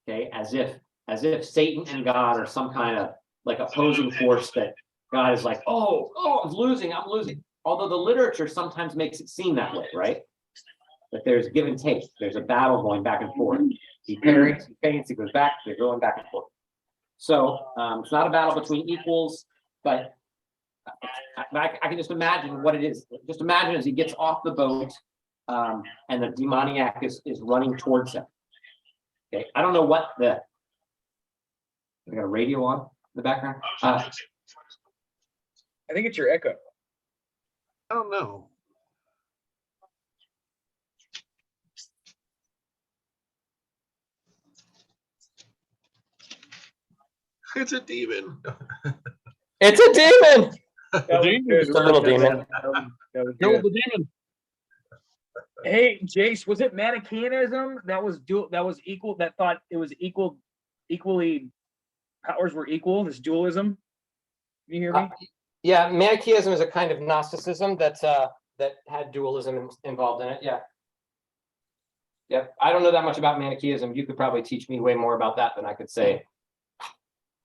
Okay, as if Satan and God are some kind of like opposing force that God is like, oh, I'm losing. Although the literature sometimes makes it seem that way, right? That there's give and take. There's a battle going back and forth. He parries, he feints, he goes back, they're going back and forth. So it's not a battle between equals, but I can just imagine what it is. Just imagine as he gets off the boat and the demoniac is running towards him. Okay, I don't know what I got a radio on in the background. I think it's your echo. I don't know. It's a demon. It's a demon. It's a little demon. Kill the demon. Hey, Jace, was it Manichaeism that was equal, that thought it was equally powers were equal, this dualism? Can you hear me? Yeah, Manichaeism is a kind of Gnosticism that had dualism involved in it. Yeah. Yeah, I don't know that much about Manichaeism. You could probably teach me way more about that than I could say,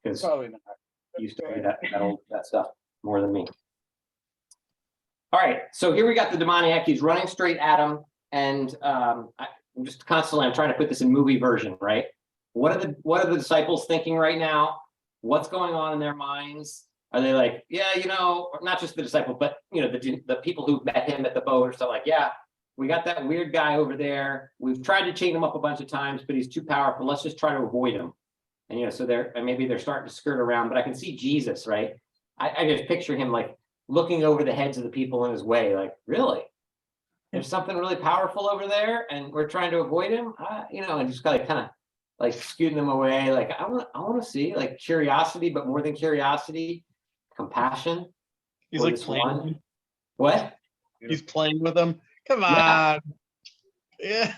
because Probably not. you study that stuff more than me. All right, so here we got the demoniac. He's running straight at him, and I'm just constantly I'm trying to put this in movie version, right? What are the disciples thinking right now? What's going on in their minds? Are they like, yeah, not just the disciple, but the people who met him at the boat or stuff like, yeah, we got that weird guy over there. We've tried to chain him up a bunch of times, but he's too powerful. Let's just try to avoid him. And so maybe they're starting to skirt around, but I can see Jesus, right? I just picture him like looking over the heads of the people in his way, like, really? There's something really powerful over there, and we're trying to avoid him, and just kind of like scooting them away. Like I want to see like curiosity, but more than curiosity, compassion. He's like playing. What? He's playing with them. Come on. Yeah.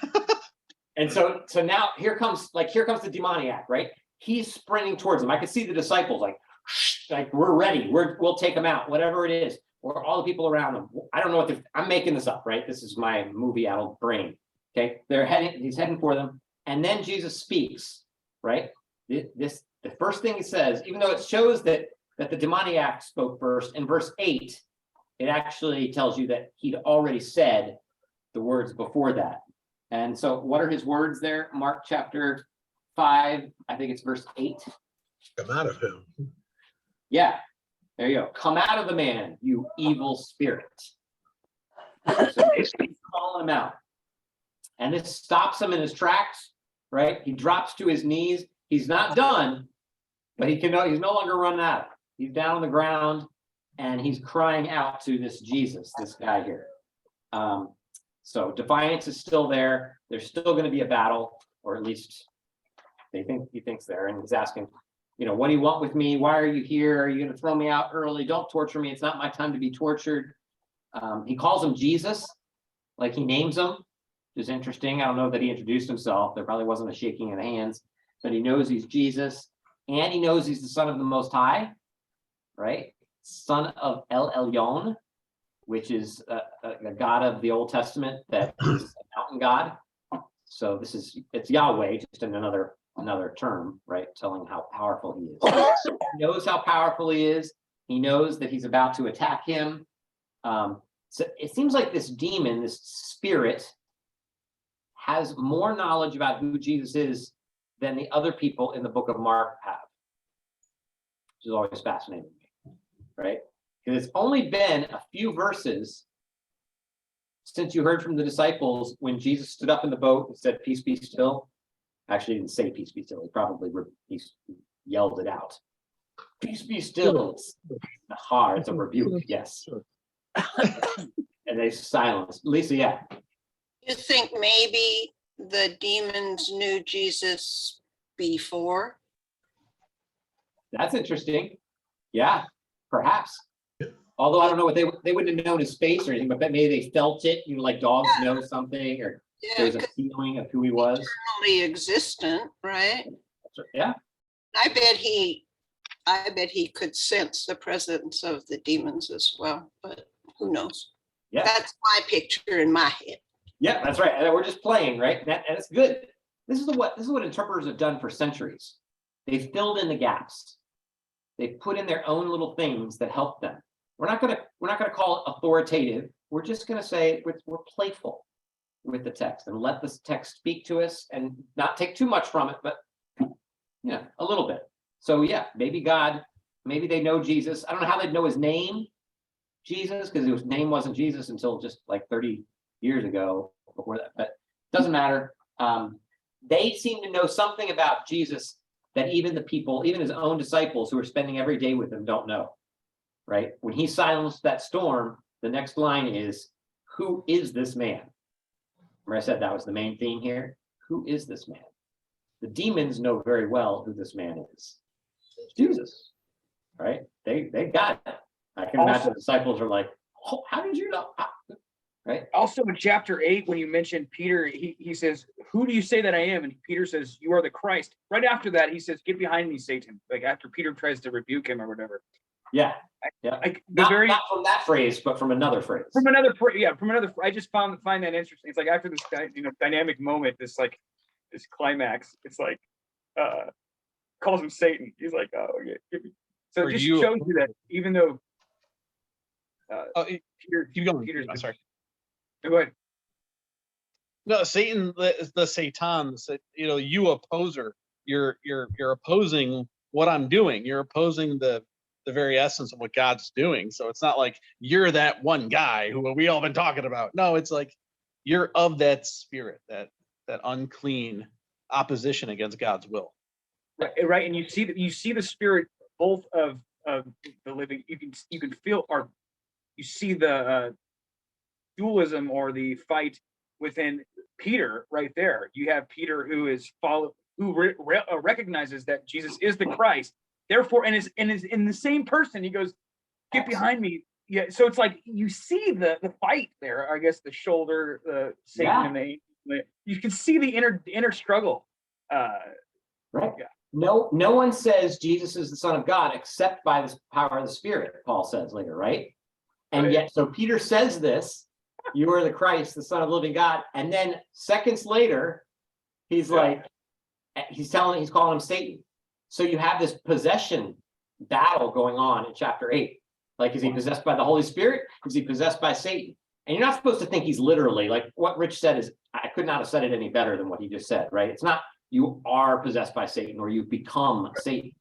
And so now here comes the demoniac, right? He's sprinting towards him. I could see the disciples like we're ready. We'll take him out, whatever it is, or all the people around him. I don't know what I'm making this up, right? This is my movie adult brain. Okay, he's heading for them, and then Jesus speaks, right? The first thing he says, even though it shows that the demoniac spoke first, in verse 8, it actually tells you that he'd already said the words before that. And so what are his words there? Mark chapter 5, I think it's verse 8. Come out of him. Yeah, there you go. Come out of the man, you evil spirit. So he's calling him out. And this stops him in his tracks. right? He drops to his knees. He's not done, but he's no longer running out. He's down on the ground and he's crying out to this Jesus, this guy here. So defiance is still there. There's still going to be a battle, or at least he thinks there, and he's asking, what do you want with me? Why are you here? Are you going to throw me out early? Don't torture me. It's not my time to be tortured. He calls him Jesus, like he names him, which is interesting. I don't know that he introduced himself. There probably wasn't a shaking of hands, but he knows he's Jesus, and he knows he's the Son of the Most High, right? Son of El Elyon, which is a god of the Old Testament that is a mountain god. So it's Yahweh, just in another term, right? Telling how powerful he is. He knows how powerful he is. He knows that he's about to attack him. So it seems like this demon, this spirit, has more knowledge about who Jesus is than the other people in the book of Mark have, which is always fascinating to me, right? Because it's only been a few verses since you heard from the disciples when Jesus stood up in the boat and said, "Peace be still." Actually, he didn't say "peace be still." He yelled it out. "Peace be still." It's hard. It's a rebuke. Yes. And they silenced. Lisa, yeah. You think maybe the demons knew Jesus before? That's interesting. Yeah, perhaps. Although I don't know what they wouldn't have known his face or anything, but maybe they felt it, like dogs know something, or there was a feeling of who he was. Eternally existent, right? Yeah. I bet he could sense the presence of the demons as well, but who knows? Yeah. That's my picture in my head. Yeah, that's right. And we're just playing, right? And it's good. This is what interpreters have done for centuries. They've filled in the gaps. They've put in their own little things that help them. We're not gonna call it authoritative. We're just gonna say we're playful with the text and let this text speak to us and not take too much from it, but a little bit. So yeah, maybe they know Jesus. I don't know how they'd know his name, Jesus, because his name wasn't Jesus until just like 30 years ago before that, but it doesn't matter. They seem to know something about Jesus that even the people, even his own disciples who are spending every day with him, don't know, right? When he silenced that storm, the next line is, "Who is this man?" Remember I said that was the main theme here. Who is this man? The demons know very well who this man is. It's Jesus, right? They got it. I can imagine the disciples are like, "Oh, how did you know?" Right? Also in chapter 8, when you mentioned Peter, he says, "Who do you say that I am?" And Peter says, "You are the Christ." Right after that, he says, "Get behind me, Satan." Like after Peter tries to rebuke him or whatever. Yeah. Like not from that phrase, but from another phrase. From another. I just find that interesting. It's like after this dynamic moment, this climax, it's like calls him Satan. He's like, "Oh yeah." So it just shows you that even though Peter's sorry. Go ahead. No, Satan, the Satan, you opposer, you're opposing what I'm doing. You're opposing the very essence of what God's doing. So it's not like you're that one guy who we all been talking about. No, it's like you're of that spirit, that unclean opposition against God's will. Right, and you see the spirit both of the living. You can feel, or you see the dualism or the fight within Peter right there. You have Peter who recognizes that Jesus is the Christ, therefore, and is in the same person. He goes, "Get behind me." Yeah, so it's like you see the fight there. I guess the shoulder, the Satan, and you can see the inner struggle. Right. Yeah. No one says Jesus is the Son of God except by the power of the Spirit, Paul says later, right? And yet, so Peter says this, "You are the Christ, the Son of the living God." And then seconds later, he's calling him Satan. So you have this possession battle going on in chapter 8. Like, is he possessed by the Holy Spirit? Is he possessed by Satan? And you're not supposed to think he's literally, like what Rich said is, I could not have said it any better than what he just said, right? It's not you are possessed by Satan or you become Satan,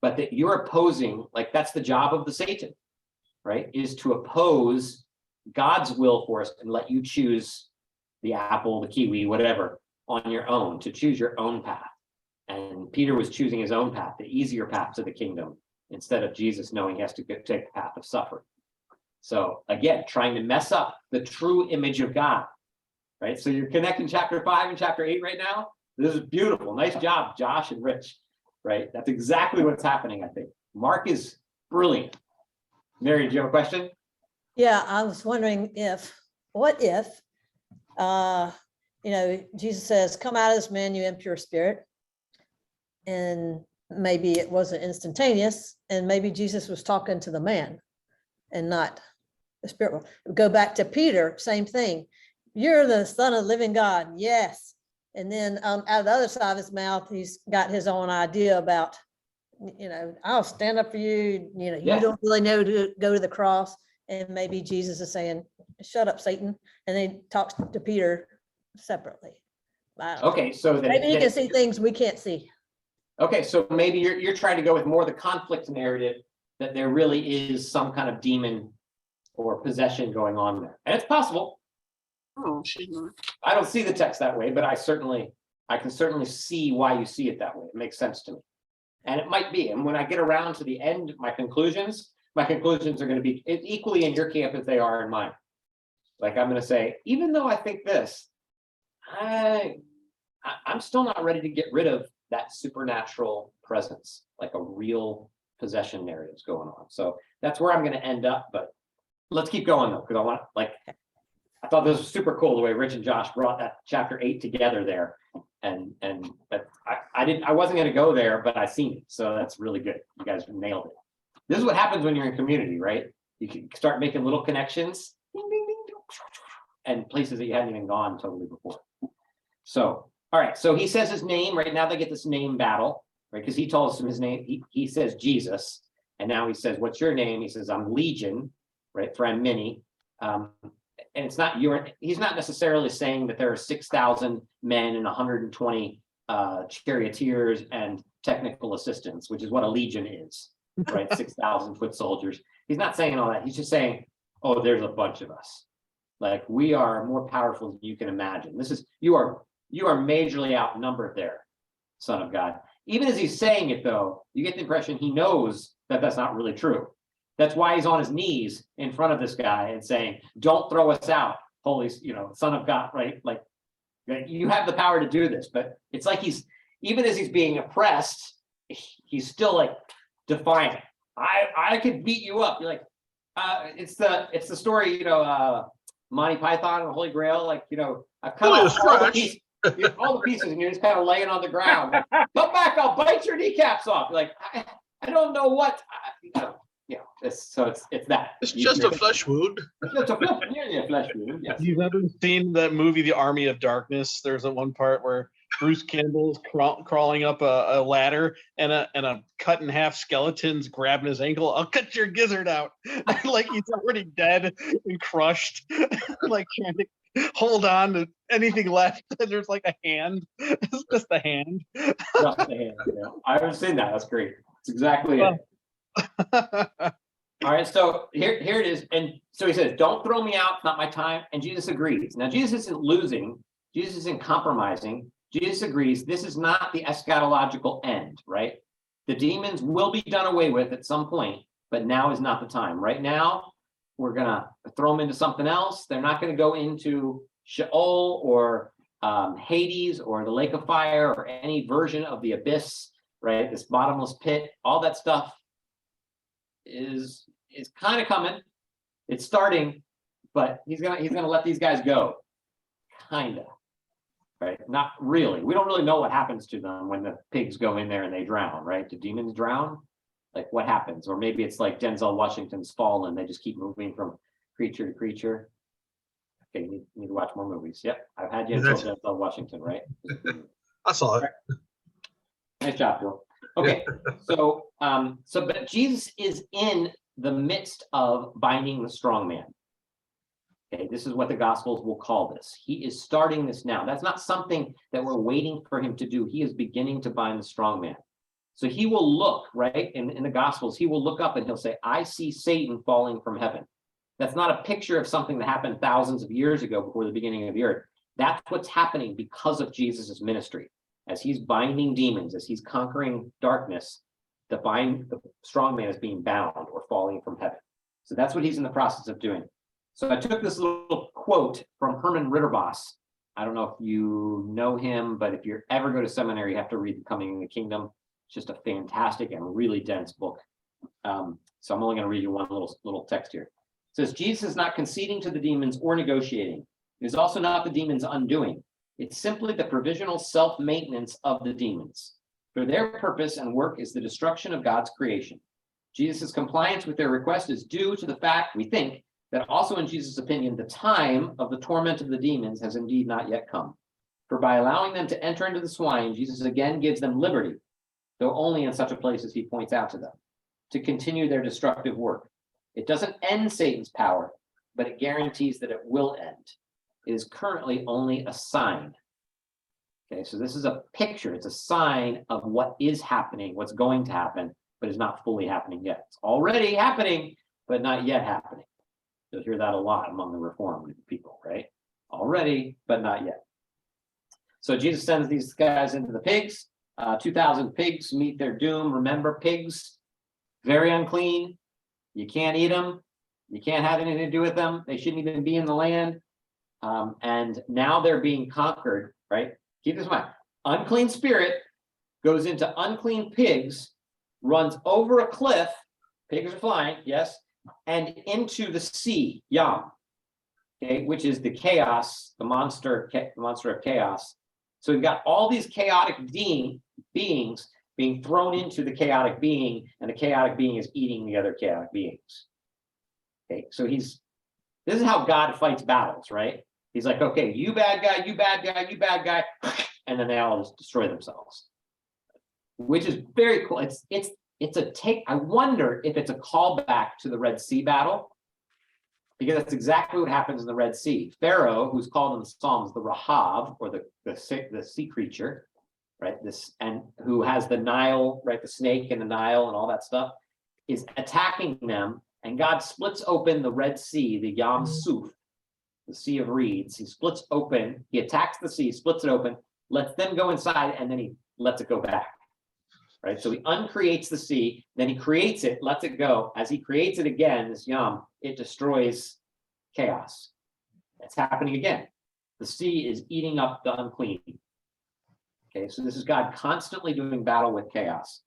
but that you're opposing, like that's the job of the Satan, right? Is to oppose God's will for us and let you choose the apple, the kiwi, whatever, on your own, to choose your own path. And Peter was choosing his own path, the easier path to the kingdom, instead of Jesus knowing he has to take the path of suffering. So again, trying to mess up the true image of God, right? So you're connecting chapter 5 and chapter 8 right now. This is beautiful. Nice job, Josh and Rich, right? That's exactly what's happening, I think. Mark is brilliant. Mary, do you have a question? Yeah, I was wondering what if, Jesus says, come out of this man, you impure spirit. And maybe it wasn't instantaneous, and maybe Jesus was talking to the man and not the spirit. Go back to Peter, same thing. You're the son of the living God. Yes. And then out of the other side of his mouth, he's got his own idea about, I'll stand up for you. You don't really know to go to the cross. And maybe Jesus is saying, shut up, Satan. And then he talks to Peter separately. Okay, so maybe he can see things we can't see. Okay, so maybe you're trying to go with more the conflict narrative, that there really is some kind of demon or possession going on there. And it's possible. Oh, she's not. I don't see the text that way, but I can certainly see why you see it that way. It makes sense to me. And it might be. And when I get around to the end of my conclusions are going to be equally in your camp as they are in mine. Like I'm going to say, even though I think this, I'm still not ready to get rid of that supernatural presence, like a real possession narrative's going on. So that's where I'm going to end up. But let's keep going though, because I thought this was super cool the way Rich and Josh brought that chapter 8 together there. But I wasn't going to go there, but I seen it. So that's really good. You guys nailed it. This is what happens when you're in community, right? You can start making little connections and places that you hadn't even gone totally before. So, all right. So he says his name right now. They get this name battle, right? Because he told us his name. He says Jesus. And now he says, what's your name? He says, I'm Legion, right? For I'm many. And it's not he's not necessarily saying that there are 6,000 men and 120 charioteers and technical assistants, which is what a legion is, right? 6,000 foot soldiers. He's not saying all that. He's just saying, oh, there's a bunch of us. Like we are more powerful than you can imagine. You are majorly outnumbered there, Son of God. Even as he's saying it though, you get the impression he knows that that's not really true. That's why he's on his knees in front of this guy and saying, don't throw us out, holy, Son of God, right? Like you have the power to do this, but it's like even as he's being oppressed, he's still like defiant. I could beat you up. You're like, it's the story, Monty Python and the Holy Grail, like, I've cut off all the pieces and you're just kind of laying on the ground. Like, come back, I'll bite your kneecaps off. You're like, I don't know what, it's that. It's just a flesh wound. It's a flesh wound. Yes. You've ever seen that movie, The Army of Darkness? There's that one part where Bruce Campbell's crawling up a ladder and a cut in half skeleton's grabbing his ankle. I'll cut your gizzard out. Like he's already dead and crushed. Like trying to hold on to anything left. And there's like a hand. It's just a hand. Just a hand. Yeah. I haven't seen that. That's great. It's exactly it. All right, so here it is. And so he says, don't throw me out, it's not my time. And Jesus agrees. Now, Jesus isn't losing, Jesus isn't compromising. Jesus agrees this is not the eschatological end, right? The demons will be done away with at some point, but now is not the time. Right now, we're gonna throw them into something else. They're not gonna go into Sheol or Hades or the lake of fire or any version of the abyss, right? This bottomless pit, all that stuff is kind of coming. It's starting, but he's gonna let these guys go. Kinda. Right? Not really. We don't really know what happens to them when the pigs go in there and they drown, right? Do demons drown? Like what happens? Or maybe it's like Denzel Washington's Fallen. They just keep moving from creature to creature. Okay, you need to watch more movies. Yep. I've had you until Denzel Washington, right? I saw it. Nice job, Bill. Okay, but Jesus is in the midst of binding the strong man. Okay, this is what the Gospels will call this. He is starting this now. That's not something that we're waiting for him to do. He is beginning to bind the strong man. So he will look, right, in the Gospels, he will look up and he'll say, I see Satan falling from heaven. That's not a picture of something that happened thousands of years ago before the beginning of the earth. That's what's happening because of Jesus's ministry. As he's binding demons, as he's conquering darkness, the strong man is being bound or falling from heaven. So that's what he's in the process of doing. So I took this little quote from Herman Ritterboss. I don't know if you know him, but if you ever go to seminary, you have to read The Coming in the Kingdom. It's just a fantastic and really dense book. So I'm only going to read you one little text here. It says, Jesus is not conceding to the demons or negotiating. It is also not the demons' undoing. It's simply the provisional self-maintenance of the demons. For their purpose and work is the destruction of God's creation. Jesus' compliance with their request is due to the fact, we think, that also in Jesus' opinion, the time of the torment of the demons has indeed not yet come. For by allowing them to enter into the swine, Jesus again gives them liberty, though only in such a place as he points out to them, to continue their destructive work. It doesn't end Satan's power, but it guarantees that it will end. It is currently only a sign. Okay, so this is a picture. It's a sign of what is happening, what's going to happen, but is not fully happening yet. It's already happening, but not yet happening. You'll hear that a lot among the Reformed people, right? Already, but not yet. So Jesus sends these guys into the pigs. 2,000 pigs meet their doom. Remember, pigs, very unclean. You can't eat them. You can't have anything to do with them. They shouldn't even be in the land. And now they're being conquered, right? Keep this in mind. Unclean spirit goes into unclean pigs, runs over a cliff. Pigs are flying, yes, and into the sea, Yam, okay, which is the chaos, the monster of chaos. So we've got all these chaotic beings being thrown into the chaotic being, and the chaotic being is eating the other chaotic beings. Okay, so this is how God fights battles, right? He's like, okay, you bad guy, you bad guy, you bad guy, and then they all just destroy themselves, which is very cool. It's a take. I wonder if it's a callback to the Red Sea battle, because that's exactly what happens in the Red Sea. Pharaoh, who's called in the Psalms the Rahav, or the sea creature, right? And who has the Nile, right? The snake in the Nile and all that stuff, is attacking them. And God splits open the Red Sea, the Yam Suf, the Sea of Reeds. He splits open. He attacks the sea, splits it open, lets them go inside, and then he lets it go back. Right, so he uncreates the sea, then he creates it, lets it go. As he creates it again, this Yam, it destroys chaos. It's happening again. The sea is eating up the unclean. Okay, so this is God constantly doing battle with chaos.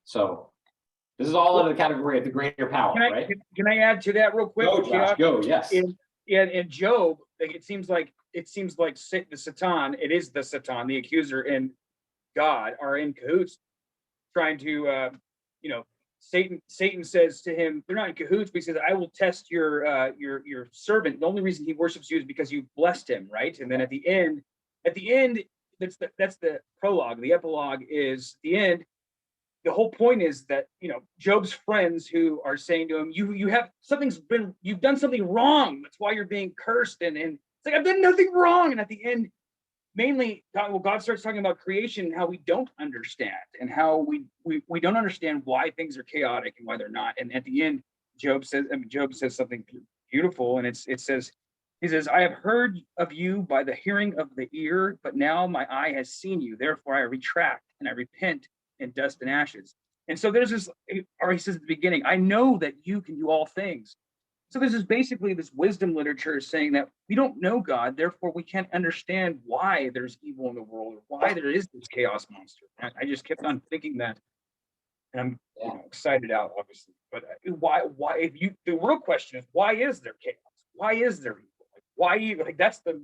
So this is all under the category of the greater power, right? Can I add to that real quick? Go, Josh, go, yes. In Job, like it seems like the Satan, it is the Satan, the accuser, and God are in cahoots, trying to, Satan says to him, they're not in cahoots, but he says, I will test your servant. The only reason he worships you is because you blessed him, right? And then at the end, that's the prologue. The epilogue is the end. The whole point is that, Job's friends who are saying to him, you've done something wrong. That's why you're being cursed. And it's like, I've done nothing wrong. And at the end, mainly, God starts talking about creation and how we don't understand, and how we don't understand why things are chaotic and why they're not. And at the end, Job says something beautiful, and he says, I have heard of you by the hearing of the ear, but now my eye has seen you. Therefore, I retract and I repent in dust and ashes. And so there's this, or he says at the beginning, I know that you can do all things. So there's basically this wisdom literature saying that we don't know God, therefore we can't understand why there's evil in the world, or why there is this chaos monster. I just kept on thinking that, and I'm excited out, obviously. But why? The real question is, why is there chaos? Why is there evil? Why? That's the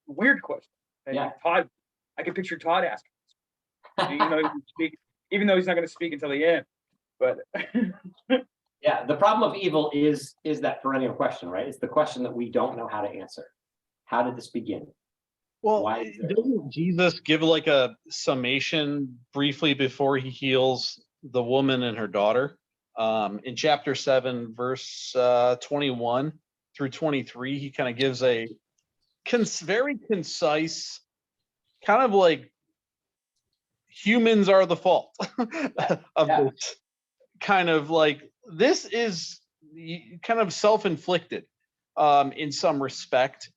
weird question. And Todd, I can picture Todd asking this. Even though he's not going to speak until the end, but. Yeah, the problem of evil is that perennial question, right? It's the question that we don't know how to answer. How did this begin? Well, doesn't Jesus give like a summation briefly before he heals the woman and her daughter? In chapter 7, verse 21 through 23, he kind of gives a very concise, kind of like humans are the fault of this kind of like, this is kind of self-inflicted in some respect.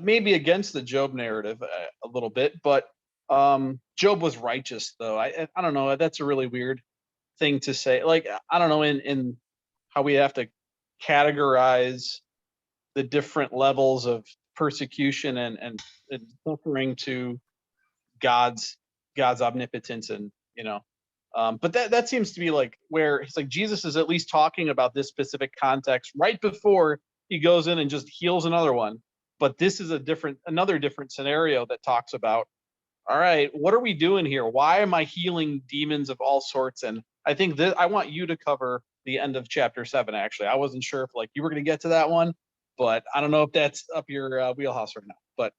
maybe against the Job narrative a little bit, but Job was righteous though. I don't know. That's a really weird thing to say. Like I don't know in how we have to categorize the different levels of persecution and suffering to God's omnipotence and but that seems to be like where it's like Jesus is at least talking about this specific context right before he goes in and just heals another one. But this is another different scenario that talks about, all right, what are we doing here? Why am I healing demons of all sorts? And I think that I want you to cover the end of chapter 7. Actually, I wasn't sure if like you were going to get to that one, but I don't know if that's up your wheelhouse right now. But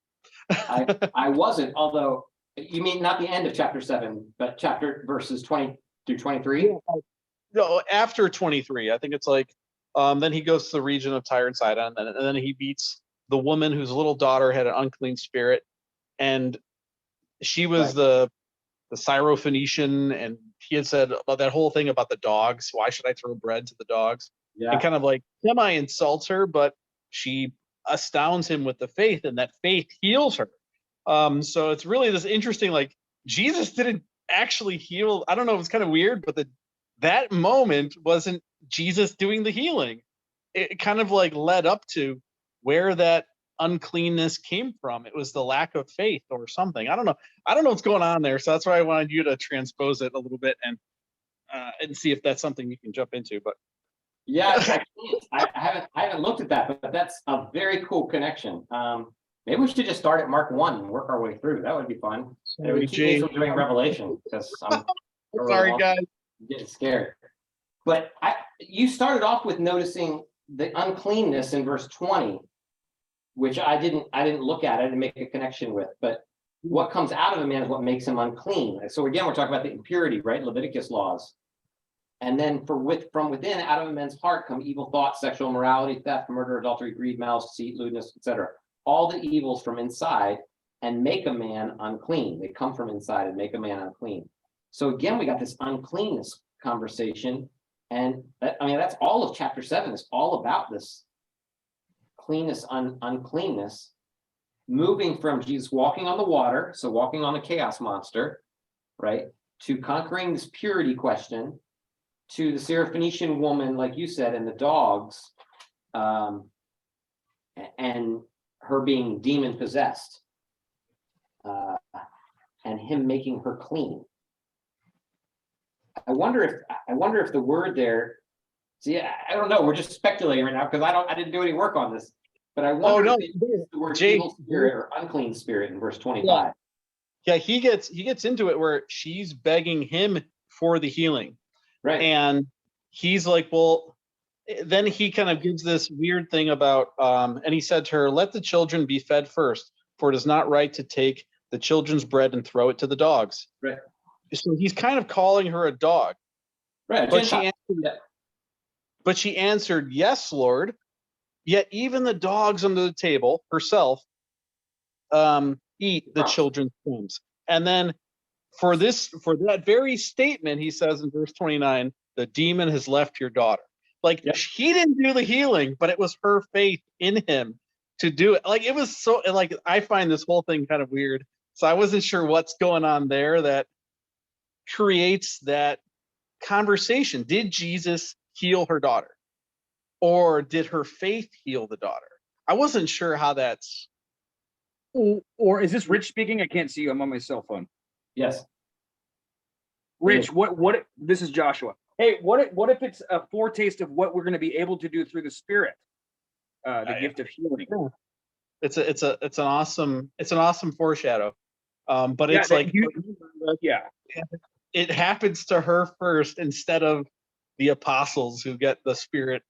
I wasn't, although you mean not the end of chapter 7, but chapter verses 20 through 23? No, after 23. I think it's like then he goes to the region of Tyre and Sidon, and then he beats the woman whose little daughter had an unclean spirit, and she was the Syrophoenician, and he had said about that whole thing about the dogs. Why should I throw bread to the dogs? Yeah. And kind of like semi insults her, but she astounds him with the faith, and that faith heals her. So it's really this interesting, like Jesus didn't actually heal. I don't know, it's kind of weird, but that moment wasn't Jesus doing the healing. It kind of like led up to where that uncleanness came from. It was the lack of faith or something. I don't know what's going on there. So that's why I wanted you to transpose it a little bit and see if that's something you can jump into. But yeah, I haven't looked at that, but that's a very cool connection. Maybe we should just start at Mark 1 and work our way through. That would be fun. It would keep me from doing Revelation because I'm sorry, guys. Getting scared. But you started off with noticing the uncleanness in verse 20, which I didn't look at it and make a connection with. But what comes out of a man is what makes him unclean. So again, we're talking about the impurity, right? Leviticus laws. And then from within, out of a man's heart come evil thoughts, sexual immorality, theft, murder, adultery, greed, malice, deceit, lewdness, etc. All the evils from inside and make a man unclean. They come from inside and make a man unclean. So again, we got this uncleanness conversation. And that's all of chapter 7. It's all about this cleanness, uncleanness, moving from Jesus walking on the water, so walking on the chaos monster, right, to conquering this purity question, to the Syrophoenician woman, like you said, and the dogs, and her being demon possessed, and him making her clean. I wonder if the word there. See, I don't know. We're just speculating right now because I didn't do any work on this. But I wonder if it's the word evil spirit or unclean spirit in verse 25. Yeah, he gets into it where she's begging him for the healing. Right. And he's like, well, then he kind of gives this weird thing about, and he said to her, let the children be fed first, for it is not right to take the children's bread and throw it to the dogs. Right. So he's kind of calling her a dog. Right. But she answered, yes, Lord. Yet even the dogs under the table herself eat the children's crumbs. And then for that very statement, he says in verse 29, the demon has left your daughter. Like he didn't do the healing, but it was her faith in him to do it. Like it was so like I find this whole thing kind of weird. So I wasn't sure what's going on there that creates that conversation. Did Jesus heal her daughter? Or did her faith heal the daughter? I wasn't sure how that's. Or is this Rich speaking? I can't see you. I'm on my cell phone. Yes. Rich, what? This is Joshua. Hey, what if it's a foretaste of what we're going to be able to do through the Spirit, the gift of healing? It's an awesome foreshadow. But it's like it happens to her first instead of the apostles who get the Spirit,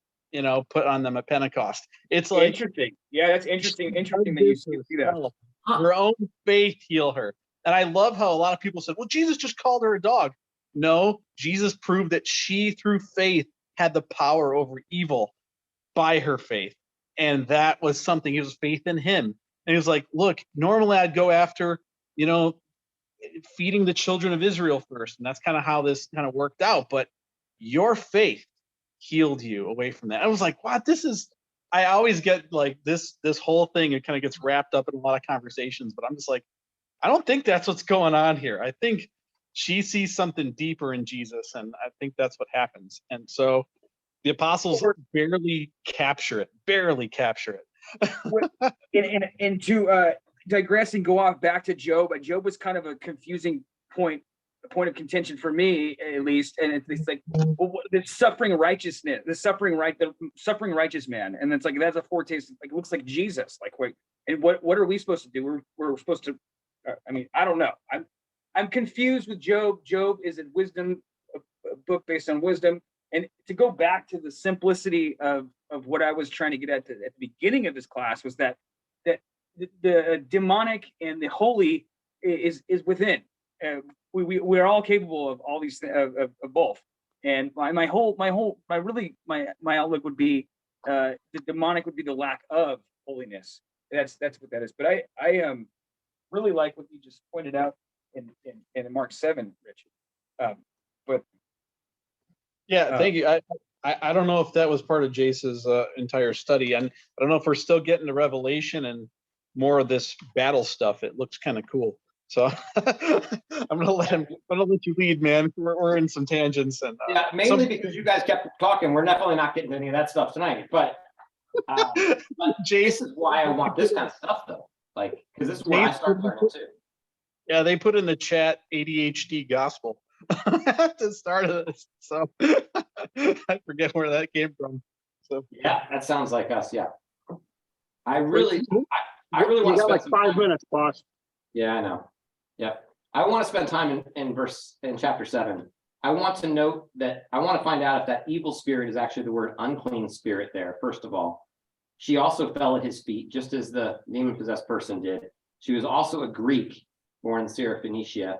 put on them at Pentecost. It's like interesting. Yeah, that's interesting. Interesting that you see that. Her own faith heal her. And I love how a lot of people said, well, Jesus just called her a dog. No, Jesus proved that she, through faith, had the power over evil by her faith. And that was something, it was faith in him. And he was like, look, normally I'd go after, feeding the children of Israel first. And that's kind of how this kind of worked out. But your faith healed you away from that. I was like, wow, this is I always get like this whole thing, it kind of gets wrapped up in a lot of conversations, but I'm just like, I don't think that's what's going on here. I think she sees something deeper in Jesus, and I think that's what happens. And so the apostles barely capture it. And to digress and go off back to Job, Job was kind of a confusing point, a point of contention for me at least. And it's like, well, the suffering righteousness, the suffering righteous man, and it's like that's a foretaste. Like, it looks like Jesus. Like, wait, and what are we supposed to do? We're supposed to. I mean, I don't know. I'm confused with Job. Job is a wisdom, a book based on wisdom. And to go back to the simplicity of what I was trying to get at the beginning of this class was that the demonic and the holy is within. We're all capable of all these of both. And my outlook would be the demonic would be the lack of holiness. That's what that is. But I really like what you just pointed out in Mark 7, Rich. But Yeah, thank you. I don't know if that was part of Jace's entire study, and I don't know if we're still getting to Revelation and more of this battle stuff. It looks kind of cool. So I'm gonna let you lead, man. We're in some tangents, and yeah, mainly because you guys kept talking. We're definitely not getting to any of that stuff tonight. But this is why I want this kind of stuff, though. Like, because this is where I start learning too. Yeah, they put in the chat ADHD gospel at the start of this, so I forget where that came from. So yeah, that sounds like us. Yeah, I really want to spend like some 5 time. minutes, boss. Yeah, I know. Yeah, I want to spend time in chapter 7. I want to note that I want to find out if that evil spirit is actually the word unclean spirit there. First of all, she also fell at his feet, just as the demon-possessed person did. She was also a Greek born in Syrophoenicia,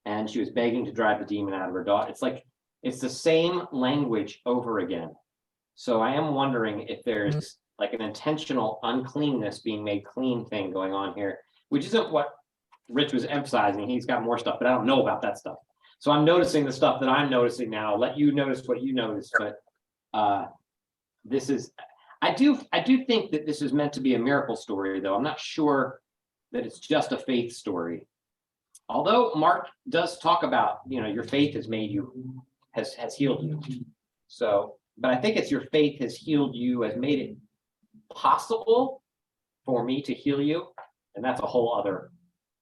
and she was begging to drive the demon out of her daughter. It's like, it's the same language over again. So I am wondering if there's like an intentional uncleanness being made clean thing going on here, which isn't what Rich was emphasizing. He's got more stuff, but I don't know about that stuff. So I'm noticing the stuff that I'm noticing now. I'll let you notice what you notice, but this is, I do think that this is meant to be a miracle story, though. I'm not sure that it's just a faith story. Although Mark does talk about, your faith has made you, has healed you. So, but I think it's your faith has healed you, has made it possible for me to heal you. And that's a whole other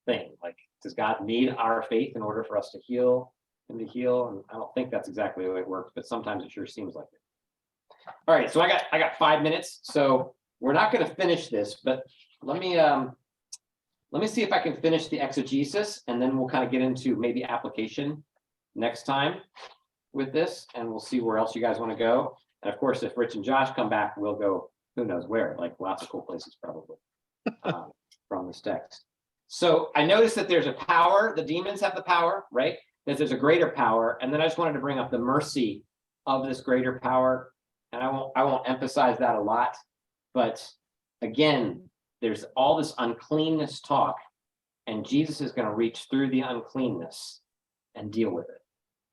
thing. Like, does God need our faith in order for us to heal and to heal? And I don't think that's exactly the way it works, but sometimes it sure seems like it. All right, so I got 5 minutes. So we're not going to finish this, but let me see if I can finish the exegesis, and then we'll kind of get into maybe application next time with this, and we'll see where else you guys want to go. And of course, if Rich and Josh come back, we'll go who knows where, like lots of cool places probably from this text. So I noticed that there's a power. The demons have the power, right? That there's a greater power, and then I just wanted to bring up the mercy of this greater power, and I won't emphasize that a lot, but again, there's all this uncleanness talk, and Jesus is going to reach through the uncleanness and deal with it.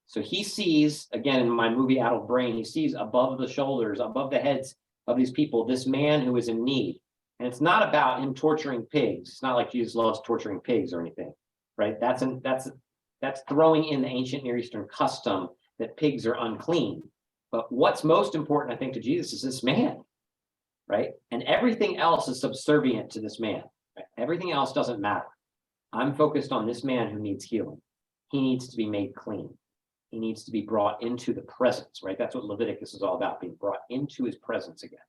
So he sees, again, in my movie Adult Brain, he sees above the shoulders, above the heads of these people, this man who is in need. And it's not about him torturing pigs. It's not like Jesus loves torturing pigs or anything, right? That's throwing in the ancient Near Eastern custom that pigs are unclean. But what's most important, I think, to Jesus is this man, right? And everything else is subservient to this man. Right? Everything else doesn't matter. I'm focused on this man who needs healing. He needs to be made clean. He needs to be brought into the presence, right? That's what Leviticus is all about, being brought into his presence again.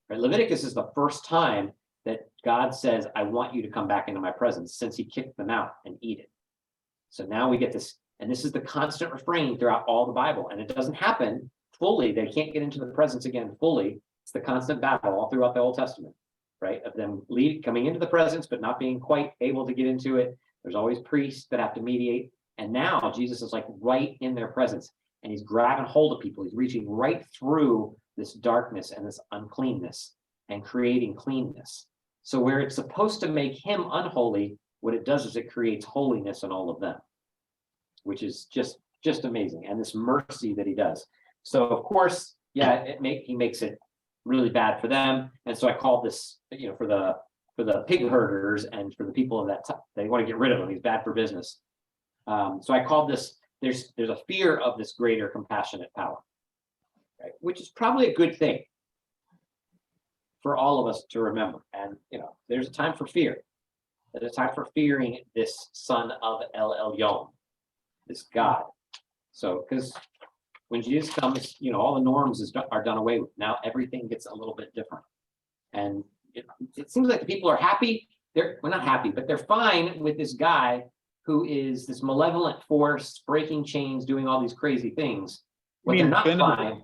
Right? Leviticus is the first time that God says, I want you to come back into my presence, since he kicked them out and eat it. So now we get this, and this is the constant refrain throughout all the Bible, and it doesn't happen fully. They can't get into the presence again fully. It's the constant battle all throughout the Old Testament, right? Of them coming into the presence, but not being quite able to get into it. There's always priests that have to mediate. And now Jesus is like right in their presence, and he's grabbing hold of people. He's reaching right through this darkness and this uncleanness and creating cleanness. So where it's supposed to make him unholy, what it does is it creates holiness in all of them, which is just amazing. And this mercy that he does. So of course, yeah, he makes it really bad for them. And so I called this, for the pig herders and for the people of that, they want to get rid of him. He's bad for business. So I called this, there's a fear of this greater compassionate power, right? Which is probably a good thing for all of us to remember. And, there's a time for fear. There's a time for fearing this son of El Elyon, this God. So, because when Jesus comes, all the norms are done away with. Now everything gets a little bit different. And it seems like the people are happy. We're not happy, but they're fine with this guy who is this malevolent force, breaking chains, doing all these crazy things. What they're not fine.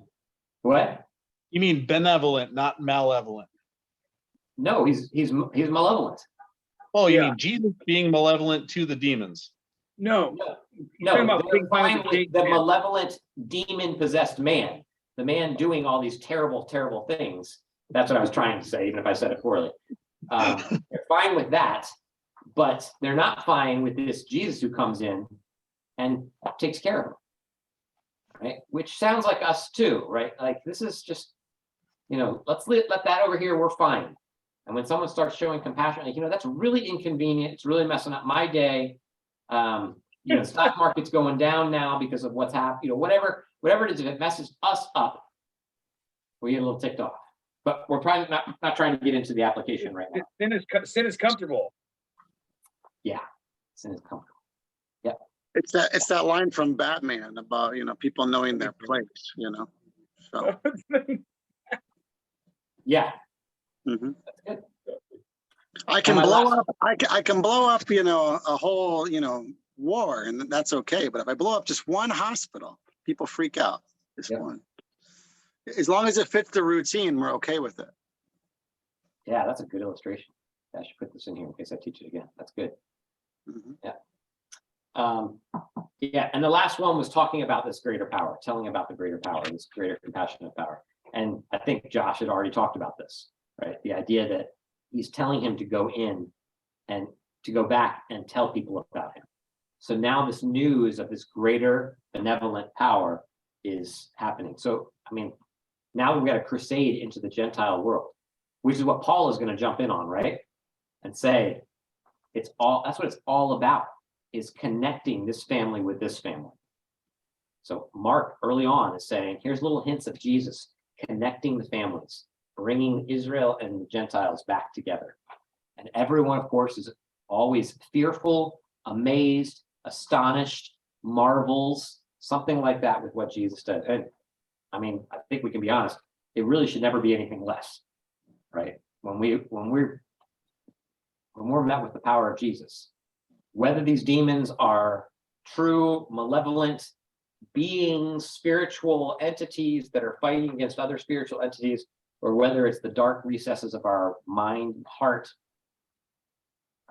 What? You mean benevolent, not malevolent? No, he's malevolent. Oh, you mean Jesus being malevolent to the demons? No, No, talking about they're being fine fine with with the the big man. malevolent demon-possessed man, the man doing all these terrible, terrible things. That's what I was trying to say, even if I said it poorly. They're fine with that, but they're not fine with this Jesus who comes in and takes care of them, right? Which sounds like us too, right? Like this is just, let's let that over here. We're fine. And when someone starts showing compassion, like, that's really inconvenient. It's really messing up my day. The stock market's going down now because of what's happened, whatever it is, if it messes us up, we get a little ticked off. But we're probably not trying to get into the application right now. Sin is comfortable. Yeah, sin is comfortable. It's that line from Batman about, people knowing their place, so. Yeah. Mhm. That's good. I can my blow last- up, I can blow up, a whole, war, and that's okay. But if I blow up just one hospital, people freak out. Just Yeah. one. As long as it fits the routine, we're okay with it. Yeah, that's a good illustration. I should put this in here in case I teach it again. That's good. Mhm. Yeah, and the last one was talking about this greater power, telling about the greater power, this greater compassionate power. And I think Josh had already talked about this, right? The idea that he's telling him to go in and to go back and tell people about him. So now this news of this greater benevolent power is happening. So, now we've got a crusade into the Gentile world, which is what Paul is going to jump in on, right? And say, that's what it's all about, is connecting this family with this family. So Mark early on is saying, here's little hints of Jesus connecting the families, bringing Israel and the Gentiles back together. And everyone, of course, is always fearful, amazed, astonished, marvels, something like that with what Jesus did. And I think we can be honest, it really should never be anything less, right? When we're met with the power of Jesus, whether these demons are true, malevolent beings, spiritual entities that are fighting against other spiritual entities, or whether it's the dark recesses of our mind and heart,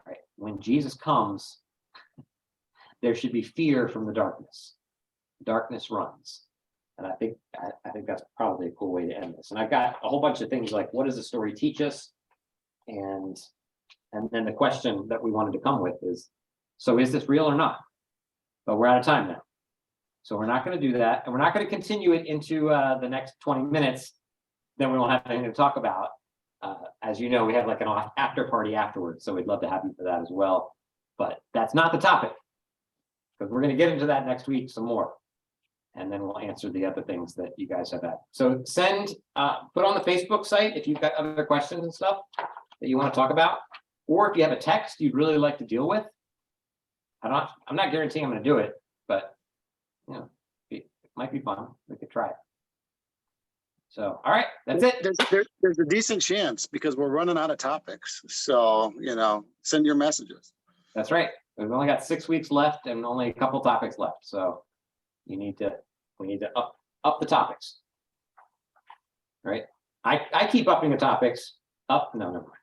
right? When Jesus comes, there should be fear from the darkness. Darkness runs. And I think that's probably a cool way to end this. And I've got a whole bunch of things like, what does the story teach us? And then the question that we wanted to come with is, so is this real or not? But we're out of time now. So we're not going to do that. And we're not going to continue it into the next 20 minutes. Then we won't have anything to talk about. As you know, we have like an after party afterwards. So we'd love to have you for that as well. But that's not the topic, because we're going to get into that next week some more. And then we'll answer the other things that you guys have had. So put on the Facebook site if you've got other questions and stuff that you want to talk about, or if you have a text you'd really like to deal with. I'm not guaranteeing I'm going to do it, but it might be fun. We could try it. So, all right, that's it. There's a decent chance because we're running out of topics. So, send your messages. That's right. We've only got 6 weeks left and only a couple topics left. So we need to up the topics. Right? I keep upping the topics. No, never mind.